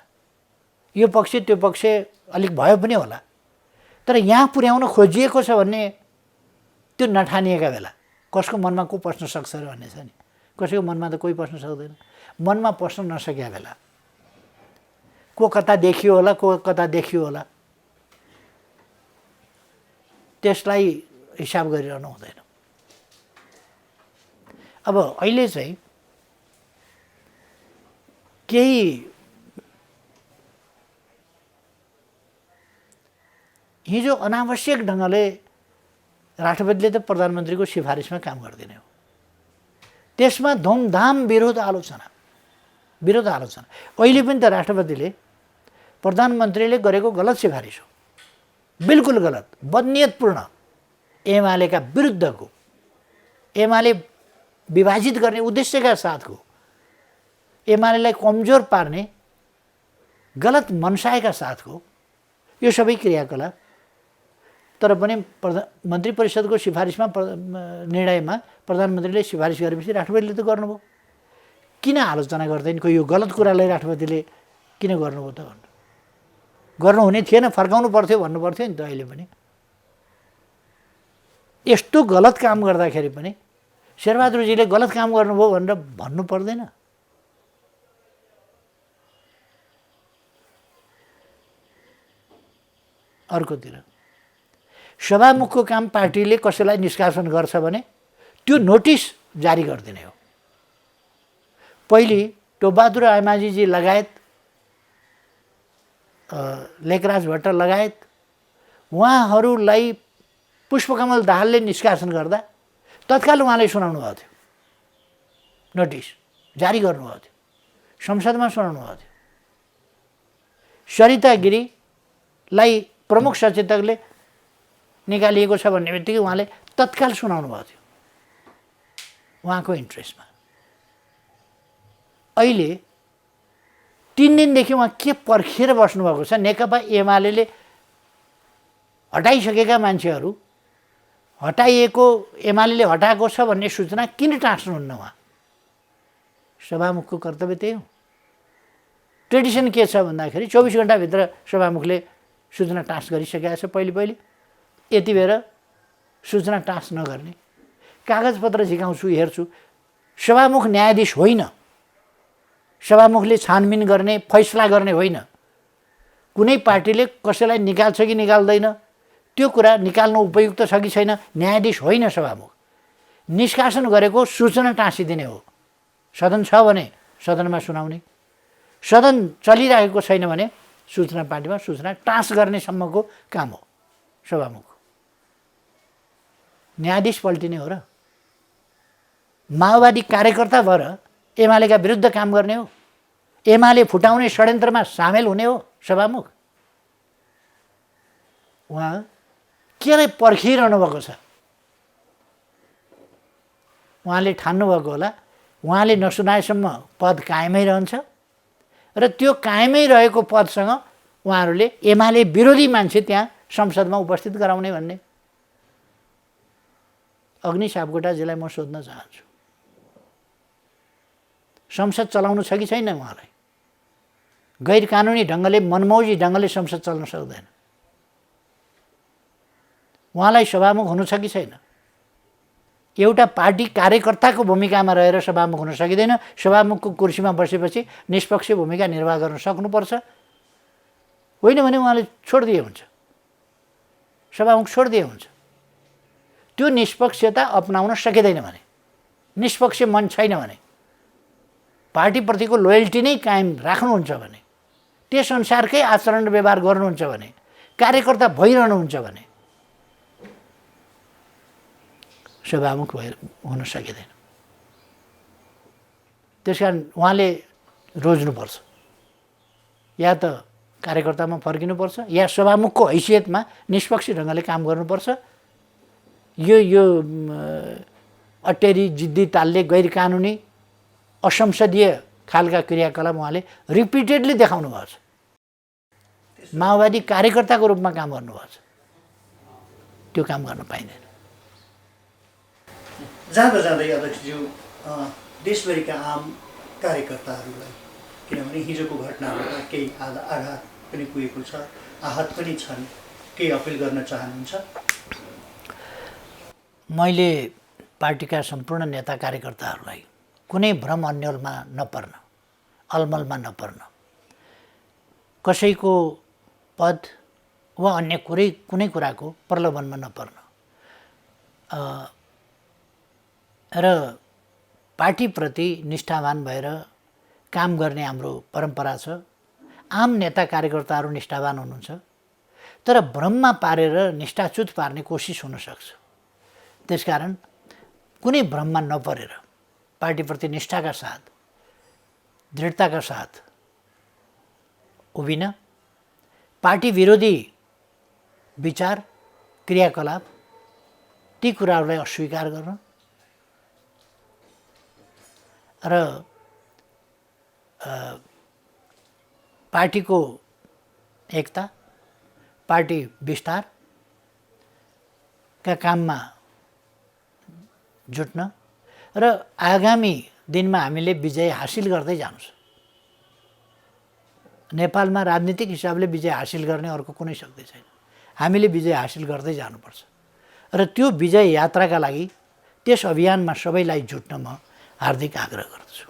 यो पक्ष त्यो पक्ष अलिक भयो पनि होला, तर यहाँ पुर्याउन खोजिएको छ भन्ने त्यो नठानिएका बेला कसको मनमा को पस्न सक्छ र भन्ने छ नि। कसैको मनमा त कोही पस्न सक्दैन। मनमा पस्न नसकेका बेला को कता देखियो होला, को कता देखियो होला, त्यसलाई हिसाब गरिरहनु हुँदैन। अब अहिले चाहिँ केही हिजो अनावश्यक ढङ्गले राष्ट्रपतिले त प्रधानमन्त्रीको सिफारिसमा काम गर्दैन हो, त्यसमा धुमधाम विरोध आलोचना। अहिले पनि त राष्ट्रपतिले प्रधानमन्त्रीले गरेको गलत सिफारिस हो, बिल्कुल गलत, बदनियतपूर्ण, एमालेका विरुद्धको, एमाले विभाजित गर्ने उद्देश्यका साथको, एमालेलाई कमजोर पार्ने गलत मनसायका साथको यो सबै क्रियाकलाप। तर पनि मन्त्री परिषदको सिफारिसमा निर्णयमा प्रधानमन्त्रीले सिफारिस गरेपछि राष्ट्रपतिले त गर्नुभयो। किन आलोचना गर्दैन यो गलत कुरालाई राष्ट्रपतिले किन गर्नुभयो त भन्नु? गर्नुहुने थिएन, फर्काउनु पर्थ्यो भन्नु पर्थ्यो नि त। अहिले पनि यस्तो गलत काम गर्दाखेरि पनि शेरबहादुरजीले गलत काम गर्नुभयो भनेर भन्नु पर्दैन। अर्कोतिर सभामुखको काम पार्टीले कसैलाई निष्कासन गर्छ भने त्यो नोटिस जारी गरिदिने हो। पहिले टोपबहादुर आइमाझीजी लगायत लेखराज भट्ट लगायत उहाँहरूलाई पुष्पकमल दाहालले निष्कासन गर्दा तत्काल उहाँले सुनाउनु भएको थियो, नोटिस जारी गर्नुभएको थियो, संसदमा सुनाउनु भएको थियो। सरिता गिरीलाई प्रमुख सचेतकले निकालिएको छ भन्ने बित्तिकै उहाँले तत्काल सुनाउनु भएको थियो उहाँको इन्ट्रेस्टमा। अहिले 3 दिनदेखि उहाँ के पर्खिएर बस्नुभएको छ? नेकपा एमाले हटाइसकेका मान्छेहरू, हटाइएको एमाले हटाएको छ भन्ने सूचना किन टाँस्नुहुन्न? उहाँ सभामुखको कर्तव्य त्यही हो। ट्रेडिसन के छ भन्दाखेरि 24 घण्टाभित्र सभामुखले सूचना टाँस गरिसकेका छ। पहिले यति बेर सूचना टाँस नगर्ने, कागजपत्र झिकाउँछु हेर्छु, सभामुख न्यायाधीश होइन, सभामुखले छानबिन गर्ने फैसला गर्ने होइन। कुनै पार्टीले कसैलाई निकाल्छ कि निकाल्दैन त्यो कुरा निकाल्नु उपयुक्त छ कि छैन, न्यायाधीश होइन सभामुख। निष्कासन गरेको सूचना टाँसिदिने हो। सदन छ भने सदनमा सुनाउने, सदन चलिरहेको छैन भने सूचना पार्टीमा सूचना टाँस गर्नेसम्मको काम हो सभामुख। न्यायाधीश पल्टिने हो र? माओवादी कार्यकर्ता भएर एमालेका विरुद्ध काम गर्ने हो? एमाले फुटाउने षड्यन्त्रमा सामेल हुने हो सभामुख? उहाँ केलाई पर्खिरहनु भएको छ? उहाँले ठान्नुभएको होला उहाँले नसुनाएसम्म पद कायमै रहन्छ र त्यो कायमै रहेको पदसँग उहाँहरूले एमाले विरोधी मान्छे त्यहाँ संसदमा उपस्थित गराउने भन्ने। अग्नि सापकोटाजीलाई म सोध्न चाहन्छु, संसद चलाउनु छ कि छैन? उहाँलाई गैर कानुनी ढङ्गले, मनमौजी ढङ्गले संसद चल्न सक्दैन। उहाँलाई सभामुख हुनु छ कि छैन? एउटा पार्टी कार्यकर्ताको भूमिकामा रहेर सभामुख हुन सकिँदैन। सभामुखको कुर्सीमा बसेपछि निष्पक्ष भूमिका निर्वाह गर्न सक्नुपर्छ। होइन भने उहाँले छोडिदिए हुन्छ, सभामुख छोडिदिए हुन्छ। त्यो निष्पक्षता अपनाउन सकिँदैन भने, निष्पक्ष मन छैन भने, पार्टीप्रतिको लोयल्टी नै कायम राख्नुहुन्छ भने, त्यस अनुसारकै आचरण व्यवहार गर्नुहुन्छ भने, कार्यकर्ता भइरहनुहुन्छ भने सभामुख हुन सकिँदैन। त्यसकारण उहाँले रोज्नुपर्छ, या त कार्यकर्तामा फर्किनुपर्छ या सभामुखको हैसियतमा निष्पक्ष ढङ्गले काम गर्नुपर्छ। यो अटेरी जिद्दी तालले गैर कानुनी असंसदीय खालका क्रियाकलाप उहाँले रिपिटेडली देखाउनु भएको छ। माओवादी कार्यकर्ताको रूपमा काम गर्नुभएको छ, त्यो काम गर्न पाइँदैन। जाँदा जाँदै अध्यक्षज्यू, देशभरिका आम कार्यकर्ताहरूलाई, किनभने हिजोको घटनाबाट केही आघात पनि पुगेको छ, आहत पनि छन्, केही अपिल गर्न चाहनुहुन्छ? मैले पार्टीका सम्पूर्ण नेता कार्यकर्ताहरूलाई कुनै भ्रम अन्यलमा नपर्न, अलमलमा नपर्न, कसैको पद वा अन्य कुनै कुराको प्रलोभनमा नपर्न र पार्टीप्रति निष्ठावान भएर काम गर्ने हाम्रो परम्परा छ। आम नेता कार्यकर्ताहरू निष्ठावान हुनुहुन्छ, तर भ्रममा पारेर निष्ठाच्युत पार्ने कोसिस हुनसक्छ। त्यसकारण कुनै भ्रममा नपरेर पार्टीप्रति निष्ठाका साथ, दृढताका साथ उभिन, पार्टी विरोधी विचार, क्रियाकलाप, ती कुराहरूलाई अस्वीकार गर्न र पार्टीको एकता, पार्टी विस्तारका काममा जुट्न र आगामी दिनमा हामीले विजय हासिल गर्दै जानु छ। नेपालमा राजनीतिक हिसाबले विजय हासिल गर्ने अर्को कुनै शक्ति छैन। हामीले विजय हासिल गर्दै जानुपर्छ र त्यो विजय यात्राका लागि त्यस अभियानमा सबैलाई जुट्न म हार्दिक आग्रह गर्दछु।